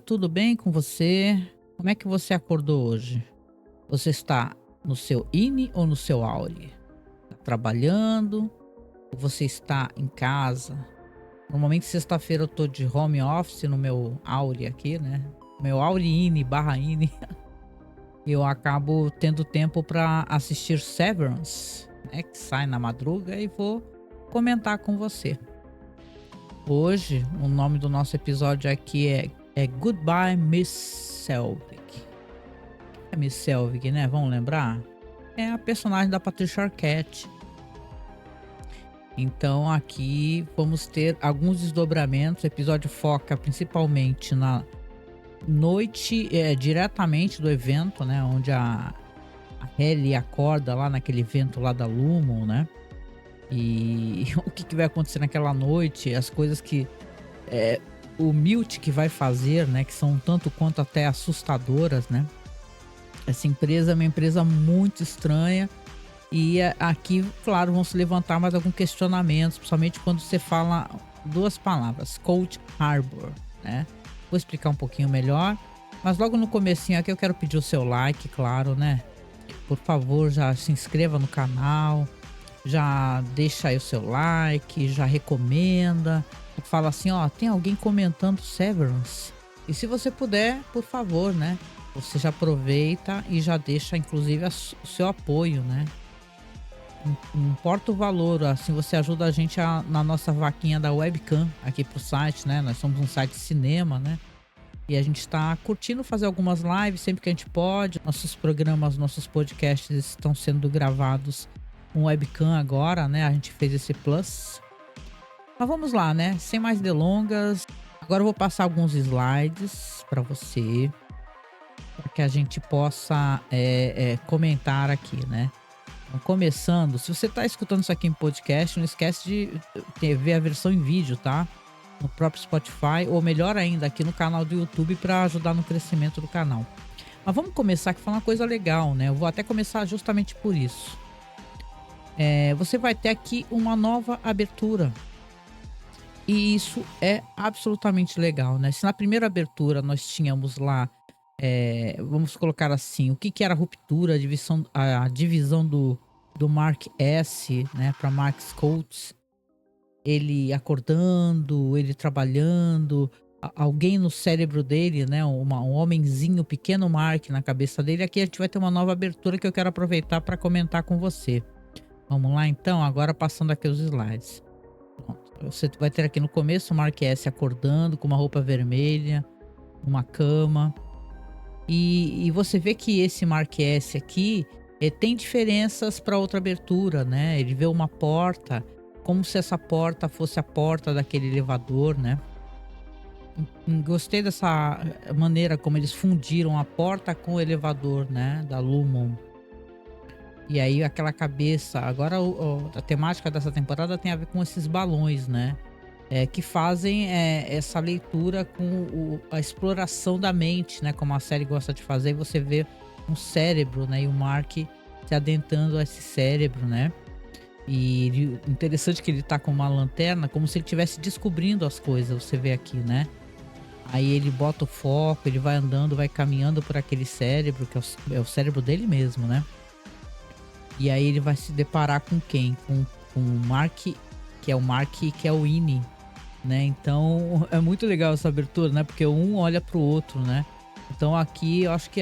tudo bem com você? Como é que você acordou hoje? Você está no seu INI ou no seu AURI? Tá trabalhando? Ou você está em casa? Normalmente sexta-feira eu tô de home office no meu AURI aqui, né? Meu AURI INI barra INI. E eu acabo tendo tempo para assistir Severance, né? Que sai na madruga e vou comentar com você. Hoje, o nome do nosso episódio aqui é Goodbye, Miss Selvig. É Miss Selvig, né? Vamos lembrar? É a personagem da Patricia Arquette. Então aqui vamos ter alguns desdobramentos. O episódio foca principalmente na noite, diretamente do evento, né? Onde a Ellie acorda lá naquele evento lá da Lumon, né? E o que vai acontecer naquela noite, as coisas que o Milt que vai fazer, né? Que são um tanto quanto até assustadoras, né? Essa empresa é uma empresa muito estranha e aqui, claro, vão se levantar mais alguns questionamentos, principalmente quando você fala duas palavras, Cold Harbor, né? Vou explicar um pouquinho melhor, mas logo no comecinho aqui eu quero pedir o seu like, claro, né? Por favor, já se inscreva no canal, já deixa aí o seu like, já recomenda, fala assim, ó, tem alguém comentando Severance. E se você puder, por favor, né? Você já aproveita e já deixa, inclusive, o seu apoio, né? Não importa o valor, assim você ajuda a gente na nossa vaquinha da webcam aqui pro site, né? Nós somos um site de cinema, né? E a gente está curtindo fazer algumas lives sempre que a gente pode. Nossos programas, nossos podcasts estão sendo gravados com webcam agora, né? A gente fez esse plus. Mas vamos lá, né? Sem mais delongas. Agora eu vou passar alguns slides para você, para que a gente possa comentar aqui, né? Então, começando, se você está escutando isso aqui em podcast, não esquece de ver a versão em vídeo, tá? No próprio Spotify, ou melhor ainda, aqui no canal do YouTube para ajudar no crescimento do canal. Mas vamos começar aqui falando uma coisa legal, né? Eu vou até começar justamente por isso. Você vai ter aqui uma nova abertura. E isso é absolutamente legal, né? Se na primeira abertura nós tínhamos lá, vamos colocar assim, o que era a ruptura, a divisão do Mark S, né, para Mark Coates, ele acordando, ele trabalhando, alguém no cérebro dele, né, um homenzinho, pequeno Mark na cabeça dele. Aqui a gente vai ter uma nova abertura que eu quero aproveitar para comentar com você. Vamos lá então, agora passando aqui os slides. Pronto. Você vai ter aqui no começo o Mark S acordando com uma roupa vermelha, uma cama. E você vê que esse Mark S aqui tem diferenças para outra abertura, né? Ele vê uma porta, como se essa porta fosse a porta daquele elevador, né? Gostei dessa maneira como eles fundiram a porta com o elevador, né? Da Lumon. E aí aquela cabeça, agora a temática dessa temporada tem a ver com esses balões, né? Que fazem essa leitura com a exploração da mente, né? Como a série gosta de fazer, e você vê um cérebro, né? E o Mark se adentrando a esse cérebro, né? E interessante que ele tá com uma lanterna, como se ele estivesse descobrindo as coisas, você vê aqui, né? Aí ele bota o foco, ele vai andando, vai caminhando por aquele cérebro, que é o cérebro dele mesmo, né? E aí ele vai se deparar com quem? Com o Mark, que é o Mark, que é o INI, né? Então é muito legal essa abertura, né? Porque um olha pro outro, né? Então aqui eu acho que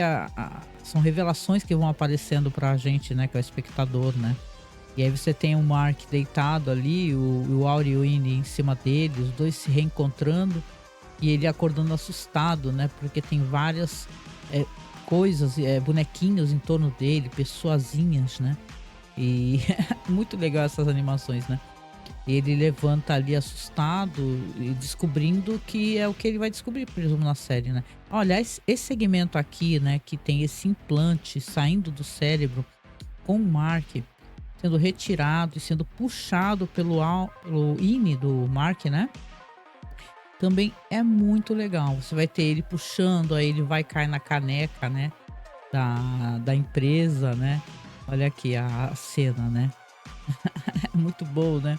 são revelações que vão aparecendo pra gente, né? Que é o espectador, né? E aí você tem o Mark deitado ali, o Auri e o INI em cima dele, os dois se reencontrando e ele acordando assustado, né? Porque tem várias coisas, bonequinhos em torno dele, pessoazinhas, né? E muito legal essas animações, né? Ele levanta ali assustado e descobrindo que é o que ele vai descobrir, presumo, na série, né? Olha, esse segmento aqui, né? Que tem esse implante saindo do cérebro com o Mark sendo retirado e sendo puxado pelo INI do Mark, né? Também é muito legal. Você vai ter ele puxando, aí ele vai cair na caneca, né? Da empresa, né? Olha aqui a cena, né? É muito bom, né?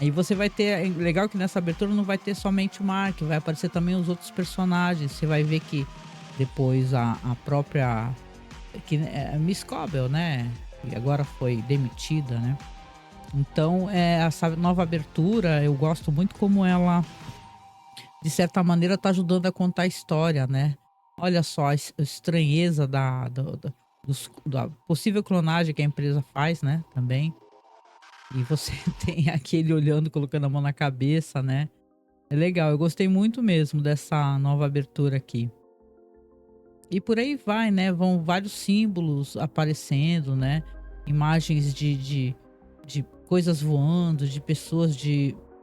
Aí você vai ter, é legal que nessa abertura não vai ter somente o Mark, vai aparecer também os outros personagens. Você vai ver que depois a própria que é a Miss Cobble, né? E agora foi demitida, né? Então, essa nova abertura, eu gosto muito como ela, de certa maneira, tá ajudando a contar a história, né? Olha só a estranheza da possível clonagem que a empresa faz, né? Também. E você tem aquele olhando, colocando a mão na cabeça, né? É legal, eu gostei muito mesmo dessa nova abertura aqui. E por aí vai, né? Vão vários símbolos aparecendo, né? Imagens de coisas voando, de pessoas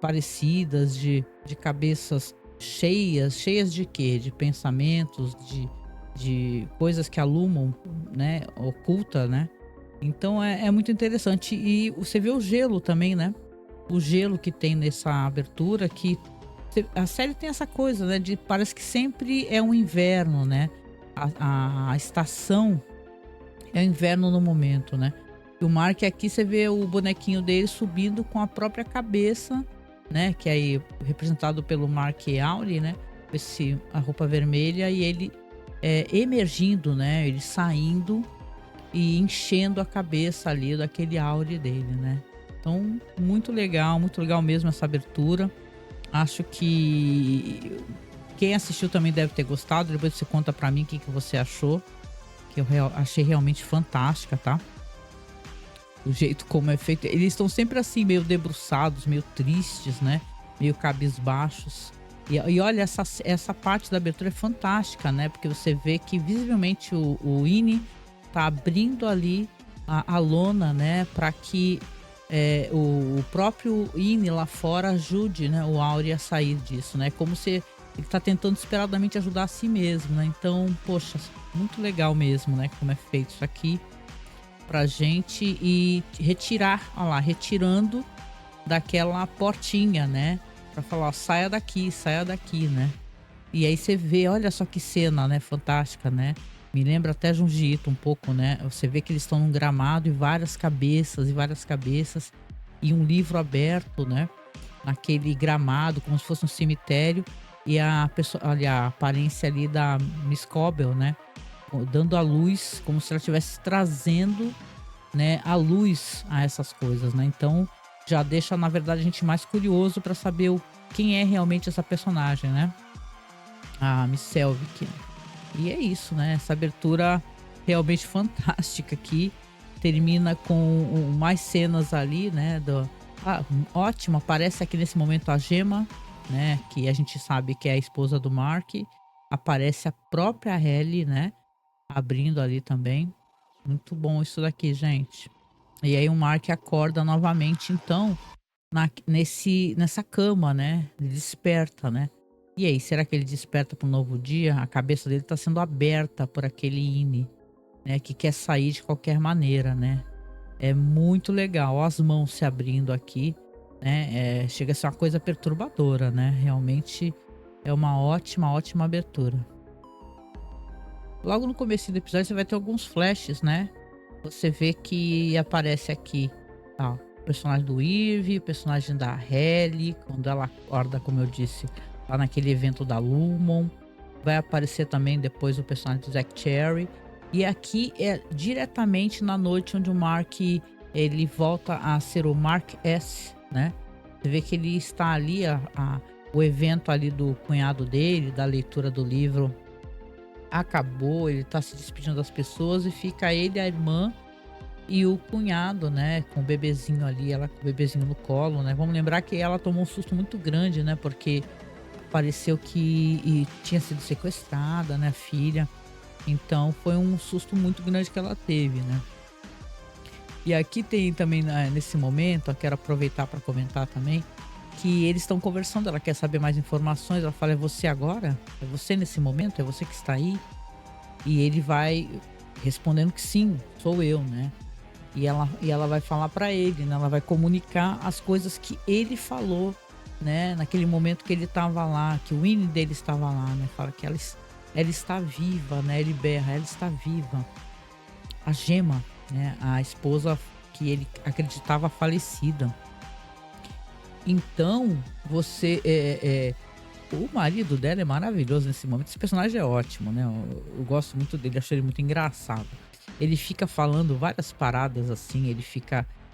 parecidas, de cabeças cheias. Cheias de quê? De pensamentos, de coisas que alumam, né? Oculta, né? Então é muito interessante. E você vê o gelo também, né? O gelo que tem nessa abertura, que a série tem essa coisa, né? De parece que sempre é um inverno, né? A estação é o inverno no momento, né? E o Mark aqui você vê o bonequinho dele subindo com a própria cabeça, né? Que é aí representado pelo Mark Auri, né? A roupa vermelha e ele emergindo, né? Ele saindo e enchendo a cabeça ali daquele Auri dele, né? Então, muito legal mesmo essa abertura. Acho que quem assistiu também deve ter gostado. Depois você conta pra mim o que você achou. Que eu achei realmente fantástica, tá? O jeito como é feito. Eles estão sempre assim, meio debruçados, meio tristes, né? Meio cabisbaixos. E olha, essa parte da abertura é fantástica, né? Porque você vê que visivelmente o Ine tá abrindo ali a lona, né? Para que o próprio Ine lá fora ajude, né, o Auri a sair disso, né? Como se ele tá tentando desesperadamente ajudar a si mesmo, né? Então, poxa, muito legal mesmo, né? Como é feito isso aqui pra gente e retirar, olha lá, retirando daquela portinha, né? Pra falar, ó, saia daqui, né? E aí você vê, olha só que cena, né? Fantástica, né? Me lembra até Junji Ito um pouco, né? Você vê que eles estão num gramado e várias cabeças e um livro aberto, né? Naquele gramado, como se fosse um cemitério. E a pessoa, olha, a aparência ali da Miss Cobble, né? Dando a luz, como se ela estivesse trazendo, né, a luz a essas coisas, né? Então já deixa, na verdade, a gente mais curioso para saber quem é realmente essa personagem, né? A Miss Selvig. E é isso, né? Essa abertura realmente fantástica aqui. Termina com mais cenas ali, né? Ótimo, aparece aqui nesse momento a Gemma, né? Que a gente sabe que é a esposa do Mark. Aparece a própria Ellie, né? Abrindo ali também. Muito bom isso daqui, gente. E aí o Mark acorda novamente, então, nessa cama, né? Ele desperta, né? E aí, será que ele desperta para um novo dia? A cabeça dele está sendo aberta por aquele Ine, né? Que quer sair de qualquer maneira, né? É muito legal. Ó, as mãos se abrindo aqui, né? Chega a ser uma coisa perturbadora, né? Realmente é uma ótima, ótima abertura. Logo no começo do episódio você vai ter alguns flashes, né? Você vê que aparece aqui, ó, o personagem do Irv, o personagem da Ellie, quando ela acorda, como eu disse, lá naquele evento da Lumon. Vai aparecer também depois o personagem do Zack Cherry. E aqui é diretamente na noite onde o Mark, ele volta a ser o Mark S, né? Você vê que ele está ali, o evento ali do cunhado dele, da leitura do livro, acabou, ele tá se despedindo das pessoas e fica ele, a irmã e o cunhado, né, com o bebezinho ali, ela com o bebezinho no colo, né? Vamos lembrar que ela tomou um susto muito grande, né? Porque pareceu que tinha sido sequestrada, né, a filha. Então foi um susto muito grande que ela teve, né? E aqui tem também, né, nesse momento, eu quero aproveitar para comentar também que eles estão conversando, ela quer saber mais informações, ela fala, é você agora? É você nesse momento? É você que está aí? E ele vai respondendo que sim, sou eu, né? E ela vai falar para ele, né? Ela vai comunicar as coisas que ele falou, né? Naquele momento que ele estava lá, que o Winnie dele estava lá, né? Fala que ela está viva, né? Ele berra, ela está viva. A Gemma, né? A esposa que ele acreditava falecida. Então, você o marido dela é maravilhoso nesse momento. Esse personagem é ótimo, né? Eu gosto muito dele, acho ele muito engraçado. Ele fica falando várias paradas assim,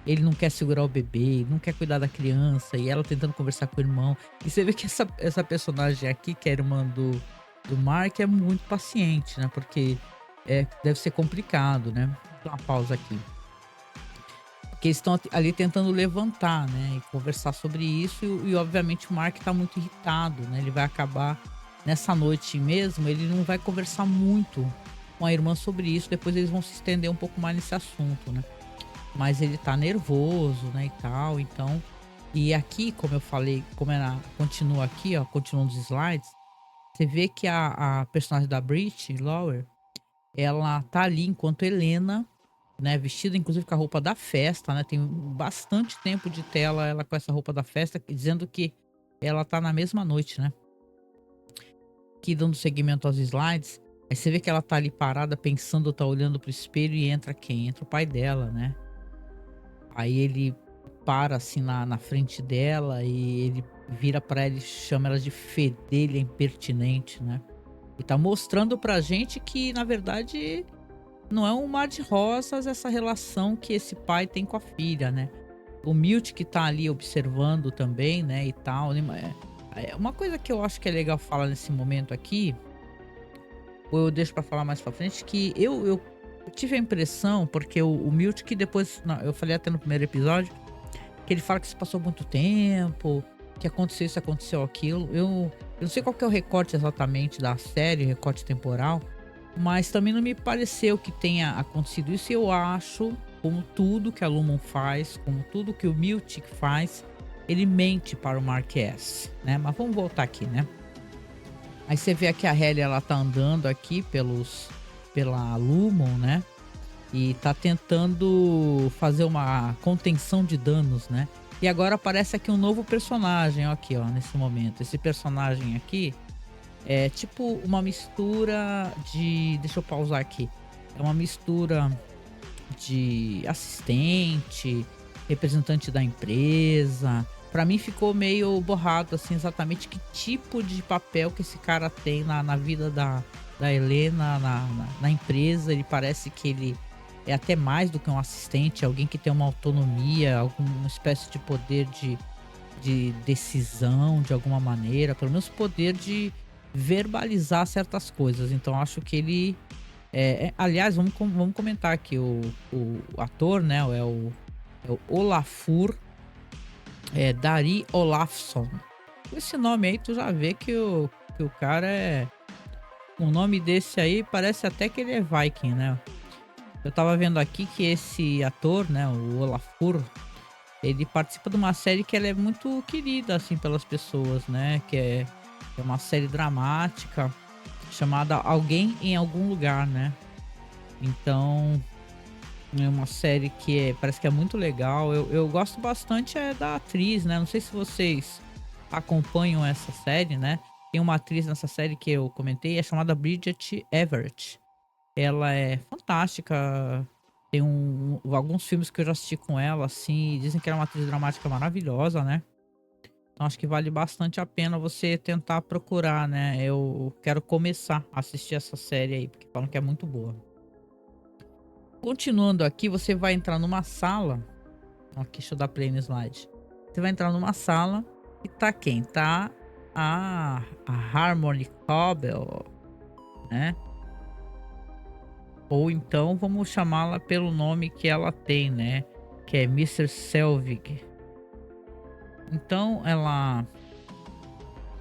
ele não quer segurar o bebê, não quer cuidar da criança, e ela tentando conversar com o irmão. E você vê que essa personagem aqui, que é a irmã do Mark, é muito paciente, né? Porque deve ser complicado, né? Vou dar uma pausa aqui. Porque eles estão ali tentando levantar, né, e conversar sobre isso, e obviamente o Mark tá muito irritado, né, ele vai acabar nessa noite mesmo, ele não vai conversar muito com a irmã sobre isso, depois eles vão se estender um pouco mais nesse assunto, né. Mas ele tá nervoso, né, e tal, então e aqui, como eu falei, como ela continua aqui, ó, continuando os slides, você vê que a personagem da Brit Lower, ela tá ali enquanto Helena, né, vestida inclusive com a roupa da festa, né, tem bastante tempo de tela ela com essa roupa da festa, dizendo que ela tá na mesma noite, né. Aqui dando seguimento aos slides, aí você vê que ela tá ali parada pensando, tá olhando pro espelho e entra quem? Entra o pai dela, né. Aí ele para assim na frente dela e ele vira pra ela e chama ela de fedelha impertinente, né. E tá mostrando pra gente que na verdade não é um mar de rosas essa relação que esse pai tem com a filha, né. O Milt que tá ali observando também, né, e tal, né, uma coisa que eu acho que é legal falar nesse momento aqui, ou eu deixo pra falar mais pra frente, que eu tive a impressão, porque o Milt que depois eu falei até no primeiro episódio, que ele fala que se passou muito tempo, que aconteceu isso, aconteceu aquilo. Eu não sei qual que é o recorte exatamente da série, recorte temporal, mas também não me pareceu que tenha acontecido isso. E eu acho, como tudo que a Lumon faz, como tudo que o Miltic faz, ele mente para o Mark S, né? Mas vamos voltar aqui, né? Aí você vê aqui a Hayley, ela tá andando aqui pela Lumon, né? E tá tentando fazer uma contenção de danos, né? E agora aparece aqui um novo personagem, ó, aqui, ó, nesse momento. Esse personagem aqui é tipo uma mistura de, deixa eu pausar aqui. É uma mistura de assistente, representante da empresa. Pra mim ficou meio borrado, assim, exatamente que tipo de papel que esse cara tem na vida da Helena, na empresa. Ele parece que ele é até mais do que um assistente, alguém que tem uma autonomia, alguma espécie de poder de decisão de alguma maneira, pelo menos poder de verbalizar certas coisas. Então acho que ele aliás, vamos comentar aqui o ator, né, é o Olafur, Dari Olafsson. Esse nome aí tu já vê que o cara é um nome desse aí parece até que ele é viking, né. Eu tava vendo aqui que esse ator, né, o Olafur, ele participa de uma série que ela é muito querida, assim, pelas pessoas, né, que é uma série dramática chamada Alguém em Algum Lugar, né. Então, é uma série que parece que é muito legal. Eu gosto bastante da atriz, né, não sei se vocês acompanham essa série, né. Tem uma atriz nessa série que eu comentei, é chamada Bridget Everett. Ela é fantástica, tem alguns filmes que eu já assisti com ela, assim, e dizem que ela é uma atriz dramática maravilhosa, né. Então acho que vale bastante a pena você tentar procurar, né. Eu quero começar a assistir essa série aí, porque falam que é muito boa. Continuando aqui, você vai entrar numa sala, aqui, deixa eu dar play no slide. Você vai entrar numa sala e tá quem? Tá a Harmony Cobble, né. Ou então vamos chamá-la pelo nome que ela tem, né, que é Mr. Selvig. Então ela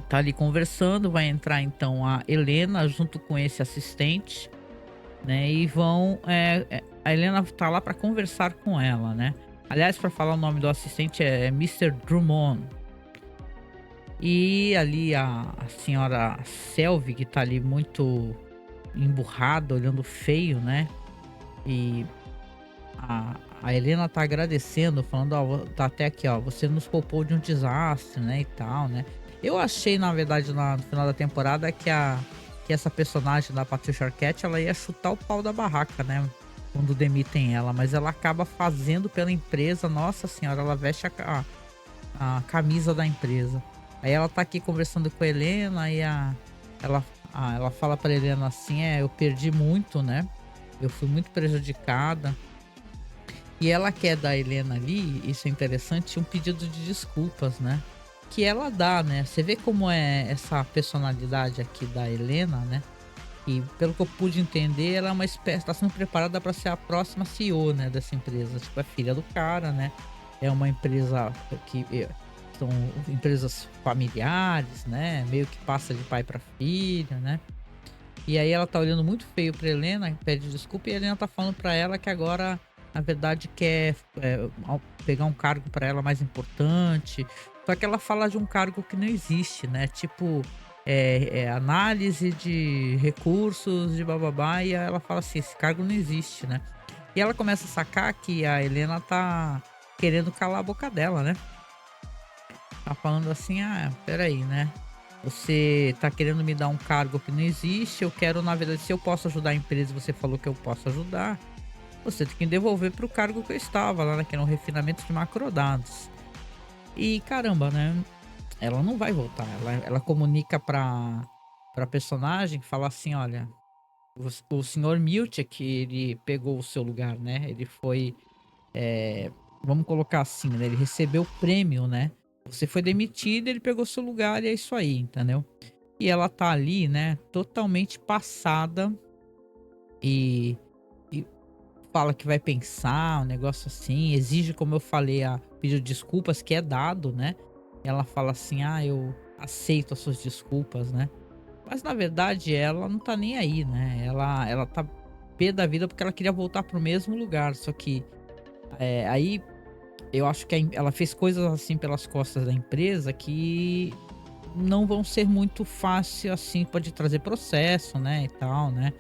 tá ali conversando, vai entrar então a Helena junto com esse assistente, né, e a Helena tá lá para conversar com ela, né. Aliás, para falar o nome do assistente é Mr. Drummond. E ali a senhora Selvig tá ali muito emburrada, olhando feio, né, e a Helena tá agradecendo, falando: "Ó, tá até aqui, ó, você nos poupou de um desastre, né, e tal, né". Eu achei, na verdade, no final da temporada que essa personagem da Patricia Arquette, ela ia chutar o pau da barraca, né, quando demitem ela, mas ela acaba fazendo pela empresa. Nossa senhora, ela veste a camisa da empresa. Aí ela tá aqui conversando com a Helena, aí ela, ela fala pra Helena assim: eu perdi muito, né? Eu fui muito prejudicada. E ela quer da Helena ali, isso é interessante, um pedido de desculpas, né? Que ela dá, né? Você vê como é essa personalidade aqui da Helena, né? E pelo que eu pude entender, ela é uma espécie, tá sendo preparada para ser a próxima CEO, né, dessa empresa. Tipo, é filha do cara, né? É uma empresa que são empresas familiares, né? Meio que passa de pai para filha, né? E aí ela tá olhando muito feio pra Helena, pede desculpa, e a Helena tá falando pra ela que agora, na verdade, quer pegar um cargo pra ela mais importante. Só que ela fala de um cargo que não existe, né? Tipo, análise de recursos de bababá, e aí ela fala assim: esse cargo não existe, né? E ela começa a sacar que a Helena tá querendo calar a boca dela, né? Tá falando assim: peraí, né? Você tá querendo me dar um cargo que não existe, eu quero, na verdade, se eu posso ajudar a empresa e você falou que eu posso ajudar, você tem que devolver pro cargo que eu estava lá, né, que era um refinamento de macrodados. E caramba, né, ela não vai voltar, ela comunica pra personagem, fala assim: olha, o senhor Miltic, ele pegou o seu lugar, né, ele foi, vamos colocar assim, né, ele recebeu o prêmio, né, você foi demitido, ele pegou seu lugar e é isso aí, entendeu? E ela tá ali, né, totalmente passada e e fala que vai pensar, um negócio assim, exige, como eu falei, a pedir desculpas, que é dado, né. Ela fala assim: eu aceito as suas desculpas", né. Mas na verdade ela não tá nem aí, né, ela tá pé da vida porque ela queria voltar para o mesmo lugar, só que, aí eu acho que ela fez coisas assim pelas costas da empresa que não vão ser muito fácil assim, pode trazer processo, né, e tal, né.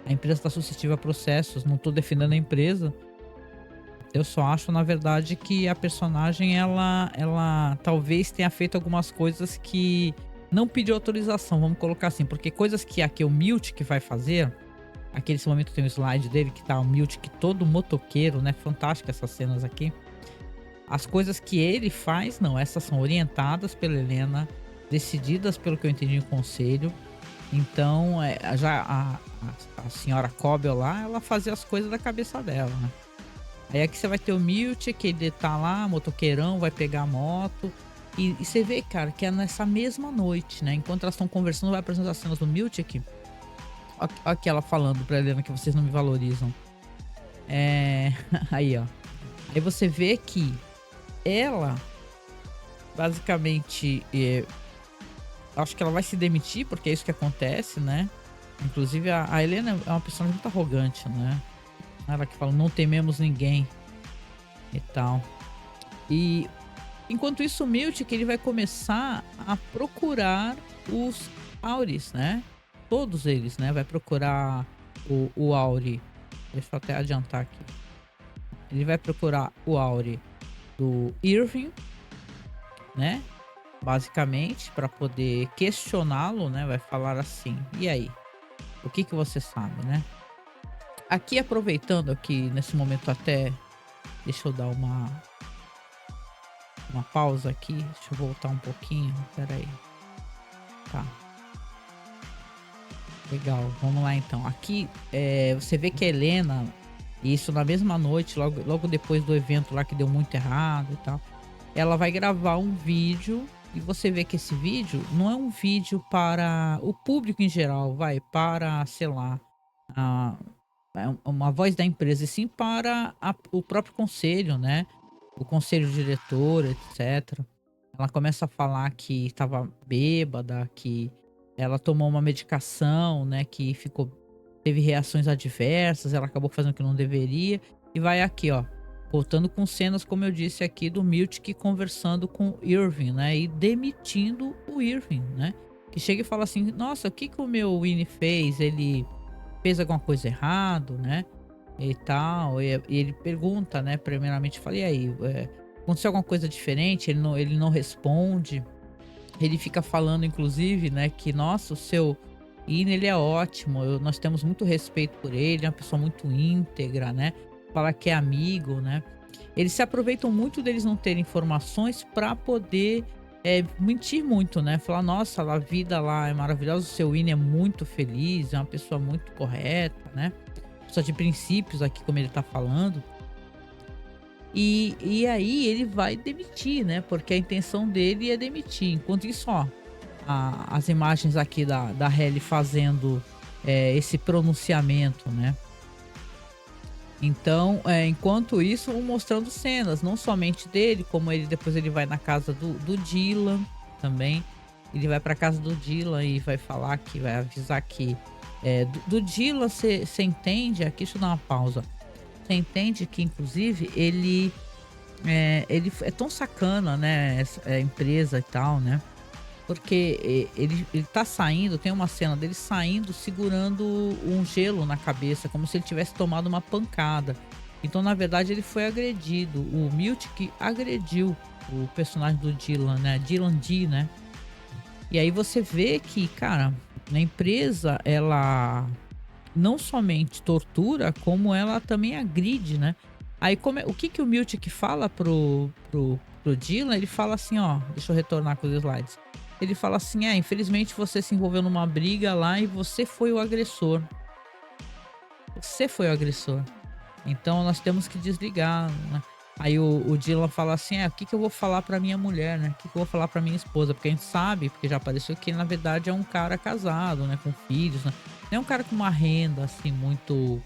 A empresa está suscetível a processos, não tô defendendo a empresa, eu só acho na verdade que a personagem ela talvez tenha feito algumas coisas que não pediu autorização, vamos colocar assim, porque coisas que aqui o Milt que vai fazer, aqui nesse momento tem um slide dele que tá o Milt que todo motoqueiro, né, fantástico essas cenas aqui. As coisas que ele faz não, essas são orientadas pela Helena, decididas pelo que eu entendi no conselho. Então, já a senhora Cobel lá, ela fazia as coisas da cabeça dela, né. Aí aqui você vai ter o Milt, que ele tá lá, motoqueirão, vai pegar a moto, e você vê, cara, que é nessa mesma noite, né, enquanto elas estão conversando, vai apresentar as cenas do Milt aqui, ó aqui ela falando pra Helena que vocês não me valorizam. É, aí ó, aí você vê que ela, basicamente, acho que ela vai se demitir, porque é isso que acontece, né. Inclusive a Helena é uma pessoa muito arrogante, né. Ela que fala: "Não tememos ninguém", e tal. E enquanto isso o Miltic ele vai começar a procurar os Auris, né. Todos eles, né, vai procurar o Auri, deixa eu até adiantar aqui. Ele vai procurar o Auri do Irving, né, basicamente para poder questioná-lo, né, vai falar assim: "E aí, o que que você sabe, né?" Aqui aproveitando aqui nesse momento até, deixa eu dar uma pausa aqui, deixa eu voltar um pouquinho, espera aí. Tá, legal, vamos lá então. Aqui, você vê que a Helena, isso na mesma noite, logo depois do evento lá que deu muito errado e tal, ela vai gravar um vídeo e você vê que esse vídeo não é um vídeo para o público em geral, vai, para, sei lá, a uma voz da empresa, e sim para o próprio conselho, né, o conselho diretor, etcétera. Ela começa a falar que estava bêbada, que ela tomou uma medicação, né, que teve reações adversas, ela acabou fazendo o que não deveria, e vai aqui, ó, voltando com cenas, como eu disse aqui, do Miltic conversando com o Irving, né, e demitindo o Irving, né, que chega e fala assim: "Nossa, o que que o meu Winnie fez? Ele fez alguma coisa errado, né, e tal", e ele pergunta, né, primeiramente fala: "E aí, aconteceu alguma coisa diferente?" Ele não responde, ele fica falando inclusive, né, que: "Nossa, o seu Ian ele é ótimo, nós temos muito respeito por ele, é uma pessoa muito íntegra", né, fala que é amigo, né. Eles se aproveitam muito deles não terem informações para poder, mentir muito, né, falar: "Nossa, a vida lá é maravilhosa, o seu Winnie é muito feliz, é uma pessoa muito correta", né, pessoa de princípios aqui, como ele tá falando. E aí ele vai demitir, né, porque a intenção dele é demitir. Enquanto isso, ó, as imagens aqui da Hailey fazendo, esse pronunciamento, né. Então, enquanto isso, mostrando cenas, não somente dele, como ele depois ele vai na casa do Dylan também. Ele vai pra casa do Dylan e vai falar que vai avisar que, do Dylan você entende aqui, deixa eu dar uma pausa. Você entende que inclusive ele é tão sacana, né, essa, empresa e tal, né, porque ele tá saindo, tem uma cena dele saindo segurando um gelo na cabeça, como se ele tivesse tomado uma pancada. Então, na verdade, ele foi agredido. O Milt que agrediu o personagem do Dylan, né, Dylan D, né. E aí você vê que, cara, a empresa ela não somente tortura, como ela também agride, né. Aí o que que o Miltic fala pro Dylan, ele fala assim, ó, deixa eu retornar com os slides. Ele fala assim: "É, infelizmente você se envolveu numa briga lá e você foi o agressor. Você foi o agressor. Então nós temos que desligar, né". Aí o Dylan fala assim: "É, o que que eu vou falar pra minha mulher, né, o que que eu vou falar pra minha esposa?", porque a gente sabe, porque já apareceu que ele na verdade é um cara casado, né, com filhos, né. Não é um cara com uma renda, assim, muito,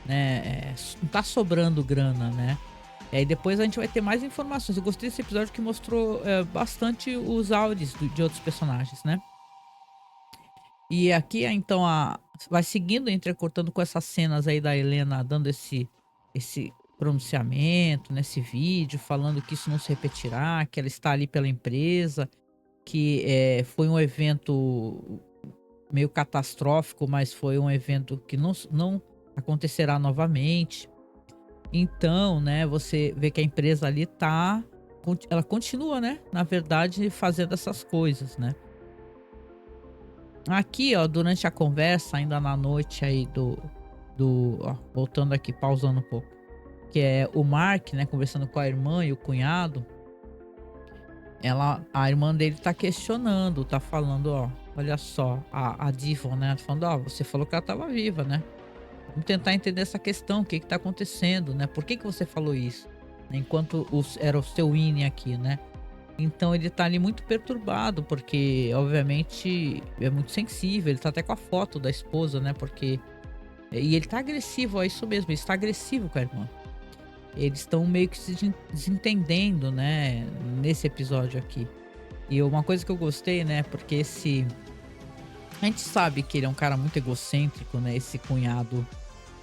né, não tá sobrando grana, né. E aí depois a gente vai ter mais informações. Eu gostei desse episódio que mostrou, bastante os áudios de outros personagens, né. E aqui, então, vai seguindo, entrecortando com essas cenas aí da Helena dando esse pronunciamento nesse vídeo, falando que isso não se repetirá, que ela está ali pela empresa, que, foi um evento meio catastrófico, mas foi um evento que não acontecerá novamente. Então, né, você vê que a empresa ali ela continua, né, na verdade, fazendo essas coisas, né. Aqui, ó, durante a conversa, ainda na noite aí ó, voltando aqui, pausando um pouco, que é o Mark, né, conversando com a irmã e o cunhado, a irmã dele tá questionando, tá falando, ó, olha só, a Devon, né, falando, ó, você falou que ela estava viva, né? Vamos tentar entender essa questão, o que que tá acontecendo, né? Por que que você falou isso? Né, enquanto era o seu Winnie aqui, né? Então ele tá ali muito perturbado, porque obviamente é muito sensível, ele tá até com a foto da esposa, né? Porque e ele tá agressivo, é isso mesmo, ele está agressivo com a irmã. Eles estão meio que se desentendendo, né, nesse episódio aqui. E uma coisa que eu gostei, né, porque a gente sabe que ele é um cara muito egocêntrico, né, esse cunhado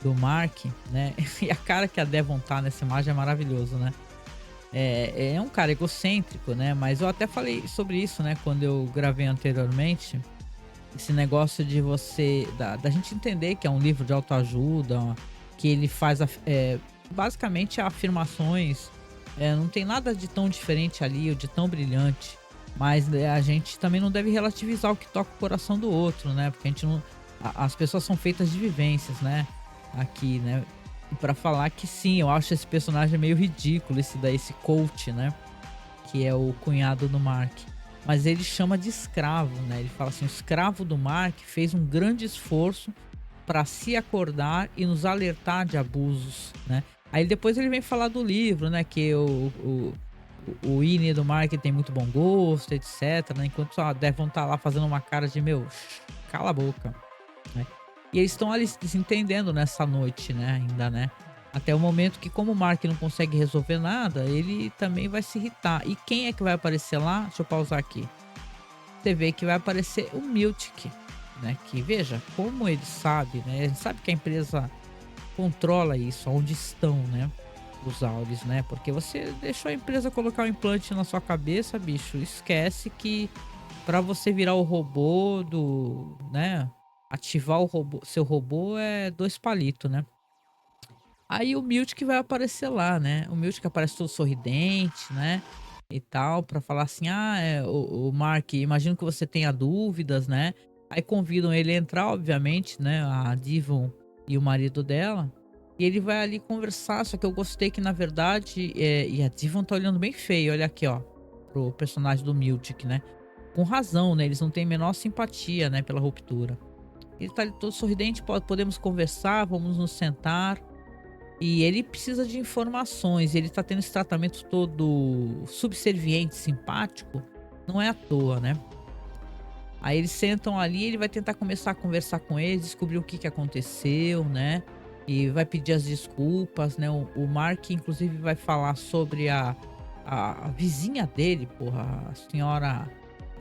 do Mark, né, e a cara que a Devon tá nessa imagem é maravilhoso, né. É um cara egocêntrico, né, mas eu até falei sobre isso, né, quando eu gravei anteriormente, esse negócio de da gente entender que é um livro de autoajuda, que ele faz basicamente afirmações, não tem nada de tão diferente ali ou de tão brilhante, mas, a gente também não deve relativizar o que toca o coração do outro, né, porque a gente não as pessoas são feitas de vivências, né, aqui, né. E pra falar que sim, eu acho esse personagem meio ridículo, esse coach, né, que é o cunhado do Mark. Mas ele chama de escravo, né, ele fala assim: "O escravo do Mark fez um grande esforço para se acordar e nos alertar de abusos", né. Aí depois ele vem falar do livro, né, que o Winnie do Mark tem muito bom gosto, etc, né, enquanto a Devon tá lá fazendo uma cara de: "Meu, cala a boca", né. E eles estão ali se desentendendo nessa noite, né, ainda, né. Até o momento que, como o Mark não consegue resolver nada, ele também vai se irritar. E quem é que vai aparecer lá? Deixa eu pausar aqui. Você vê que vai aparecer o Miltic, né, que veja, como ele sabe, né, ele sabe que a empresa controla isso, onde estão, né, os áudios, né, porque você deixou a empresa colocar um implante na sua cabeça, bicho, esquece que para você virar o robô né, ativar o robô, seu robô é 2 palito, né. Aí o Miltic vai aparecer lá, né, o Miltic aparece todo sorridente, né, e tal, pra falar assim: "Ah, o Mark, imagino que você tenha dúvidas, né". Aí convidam ele a entrar, obviamente, né, a Devon e o marido dela. E ele vai ali conversar, só que eu gostei que na verdade, e a Devon tá olhando bem feio, olha aqui ó, pro personagem do Miltic, né. Com razão, né, eles não têm a menor simpatia, né, pela ruptura. Ele tá ali todo sorridente, podemos conversar, vamos nos sentar. E ele precisa de informações, ele tá tendo esse tratamento todo subserviente, simpático, não é à toa, né. Aí eles sentam ali, ele vai tentar começar a conversar com eles, descobrir o que que aconteceu, né, e vai pedir as desculpas, né. O Mark inclusive vai falar sobre a vizinha dele, porra, a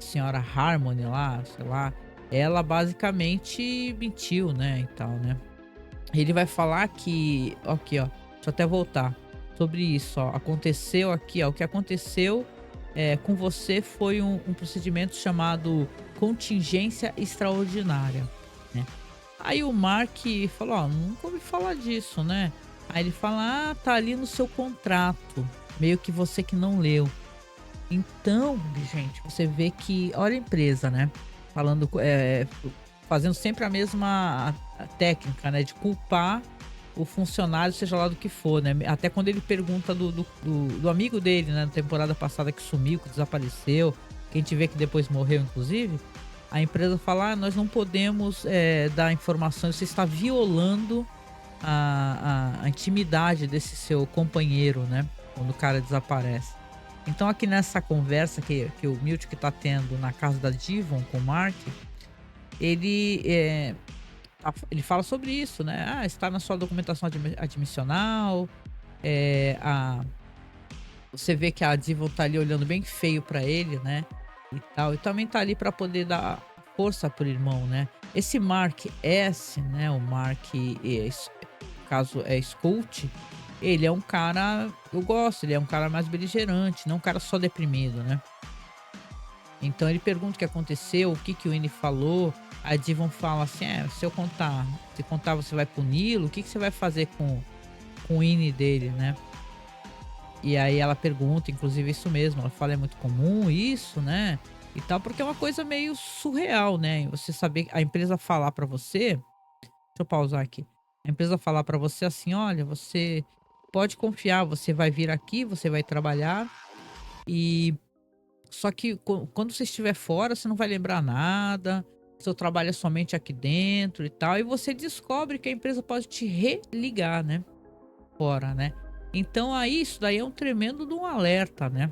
senhora Harmony lá, sei lá, ela basicamente mentiu, né, e tal, né. Ele vai falar que aqui ó, deixa eu até voltar, sobre isso ó, aconteceu aqui ó, o que aconteceu, com você foi um procedimento chamado contingência extraordinária, né. Aí o Mark falou: "Ó, nunca ouvi falar disso, né". Aí ele fala: "Ah, tá ali no seu contrato, meio que você que não leu". Então, gente, você vê que olha a empresa, né, falando fazendo sempre a mesma a técnica, né, de culpar o funcionário, seja lá do que for, né. Até quando ele pergunta do amigo dele, né, na temporada passada que sumiu, que desapareceu, que a gente vê que depois morreu inclusive, a empresa fala: "Ah, nós não podemos, dar informações, você está violando a intimidade desse seu companheiro", né, quando o cara desaparece. Então aqui nessa conversa que o Miltic tá tendo na casa da Devon com o Mark, ele, ele fala sobre isso, né, "Ah, está na sua documentação admissional", a você vê que a Devon tá ali olhando bem feio pra ele, né, e tal, e também tá ali pra poder dar força pro irmão, né. Esse Mark S, né, o Mark, no caso é Scout, ele é um cara eu gosto, ele é um cara mais beligerante, não um cara só deprimido, né. Então ele pergunta o que aconteceu, o que que o Winnie falou, a Devon fala assim: se eu contar, se contar você vai puni-lo, o que que você vai fazer com o Winnie dele, né?". E aí ela pergunta, inclusive isso mesmo, ela fala: "É muito comum isso, né?", e tal, porque é uma coisa meio surreal, né, você saber a empresa falar pra você, deixa eu pausar aqui. A empresa falar pra você assim: "Olha, você pode confiar, você vai vir aqui, você vai trabalhar e só que quando você estiver fora, você não vai lembrar nada, seu trabalho é somente aqui dentro e tal", e você descobre que a empresa pode te religar, né, fora, né. Então aí isso daí é um tremendo de um alerta, né.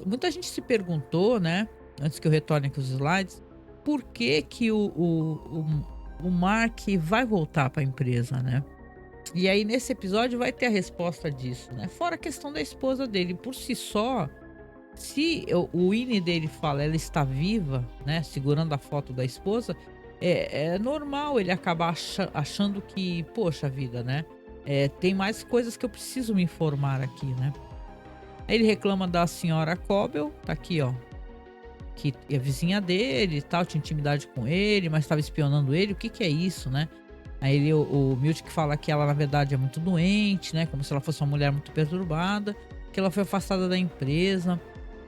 Muita gente se perguntou, né, antes que eu retorne aqui os slides, por que que o Mark vai voltar para a empresa, né. E aí nesse episódio vai ter a resposta disso, né. Fora a questão da esposa dele, por si só, se o Winnie dele fala: "Ela está viva", né, segurando a foto da esposa, é normal ele acabar achando que: "Poxa vida, né, tem mais coisas que eu preciso me informar aqui, né". Aí ele reclama da senhora Cobel, tá aqui ó, que é vizinha dele e tal, tinha intimidade com ele, mas estava espionando ele, o que que é isso, né. Aí o Miltic fala que ela na verdade é muito doente, né, como se ela fosse uma mulher muito perturbada, que ela foi afastada da empresa,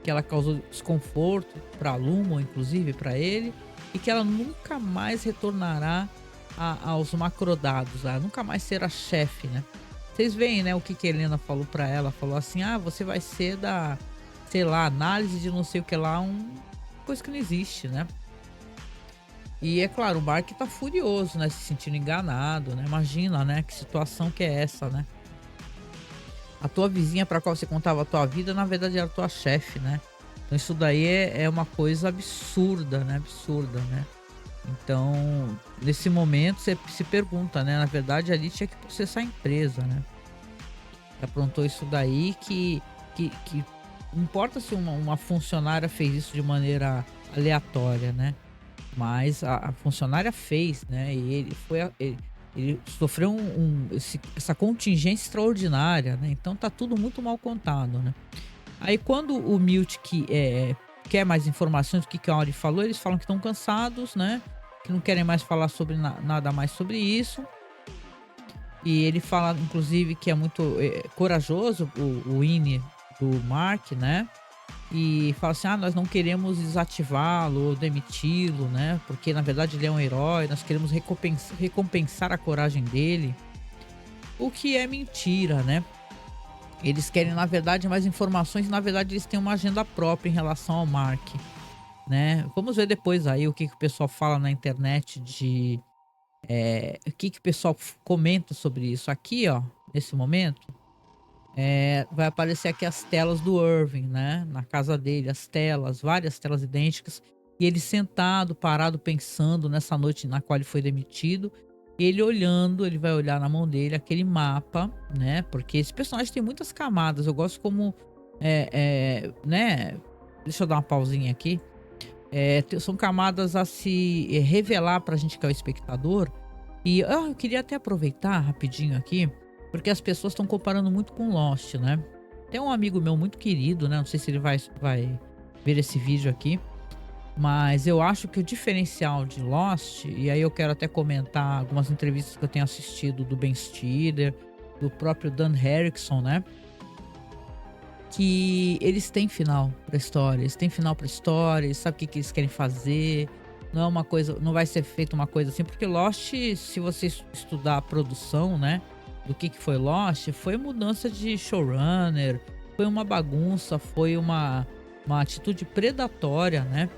que ela causou desconforto pra Lumon, inclusive pra ele, e que ela nunca mais retornará aos macrodados, nunca mais será chefe, né. Vocês veem, né, o que que a Helena falou pra ela, falou assim: "Ah, você vai ser da, sei lá, análise de não sei o que lá", coisa que não existe, né. E é claro, o Mark tá furioso, né, se sentindo enganado, né, imagina, né, que situação que é essa, né. A tua vizinha pra qual você contava a tua vida, na verdade era tua chefe, né. Então isso daí é uma coisa absurda, né, absurda, né. Então, nesse momento você se pergunta, né, na verdade ali tinha que processar a empresa, né. Aprontou isso daí que não importa se uma funcionária fez isso de maneira aleatória, né, mas a funcionária fez, né, e ele foi ele sofreu essa contingência extraordinária, né, então tá tudo muito mal contado, né. Aí quando o Miltic, quer mais informações do que a Auri falou, eles falam que estão cansados, né, que não querem mais falar sobre nada mais sobre isso. E ele fala inclusive que é muito, corajoso o Winnie do Mark, né, e fala assim: "Ah, nós não queremos desativá-lo ou demiti-lo, né, porque na verdade ele é um herói, nós queremos recompensar a coragem dele". o que é mentira, né? Eles querem, na verdade, mais informações, na verdade eles têm uma agenda própria em relação ao Mark, né? Vamos ver depois aí o que que o pessoal fala na internet de o que que o pessoal comenta sobre isso. Aqui, ó, nesse momento, vai aparecer aqui as telas do Irving, né? Na casa dele, as telas, várias telas idênticas. E ele sentado, parado, pensando nessa noite na qual ele foi demitido. Ele olhando, ele vai olhar na mão dele aquele mapa, né? Porque esse personagem tem muitas camadas. Eu gosto como, né? Deixa eu dar uma pausinha aqui. São camadas a se revelar pra gente que é o espectador. E eu queria até aproveitar rapidinho aqui, porque as pessoas estão comparando muito com Lost, né? Tem um amigo meu muito querido, né? Não sei se ele vai ver esse vídeo aqui, mas eu acho que o diferencial de Lost, e aí eu quero até comentar algumas entrevistas que eu tenho assistido do Ben Stiller, do próprio Dan Harrison, né? Que eles têm final pra história, eles têm final pra história, eles sabem o que que eles querem fazer. Não é uma coisa, não vai ser feita uma coisa assim, porque Lost, se você estudar a produção, né, do que foi Lost, foi mudança de showrunner, foi uma bagunça, foi uma atitude predatória, né,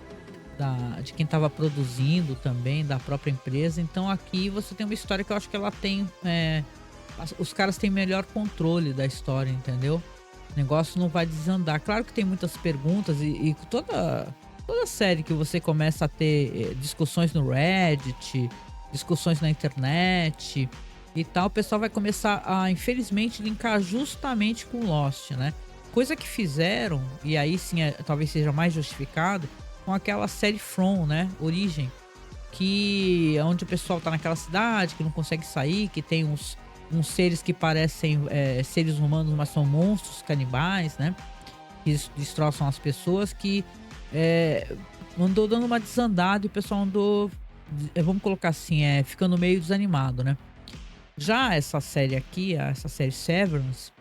de quem estava produzindo também, da própria empresa. Então aqui você tem uma história que eu acho que ela tem, os caras têm melhor controle da história, entendeu? O negócio não vai desandar. Claro que tem muitas perguntas e toda série que você começa a ter discussões no Reddit, discussões na internet e tal, o pessoal vai começar a, infelizmente, linkar justamente com Lost, né? Coisa que fizeram, e aí sim talvez seja mais justificado, com aquela série From, né? Origem, que é onde o pessoal tá naquela cidade, que não consegue sair, que tem uns seres que parecem seres humanos, mas são monstros canibais, né? Que destroçam as pessoas, que andou dando uma desandada e o pessoal andou, vamos colocar assim, ficando meio desanimado, né? Já essa série aqui, essa série Severance,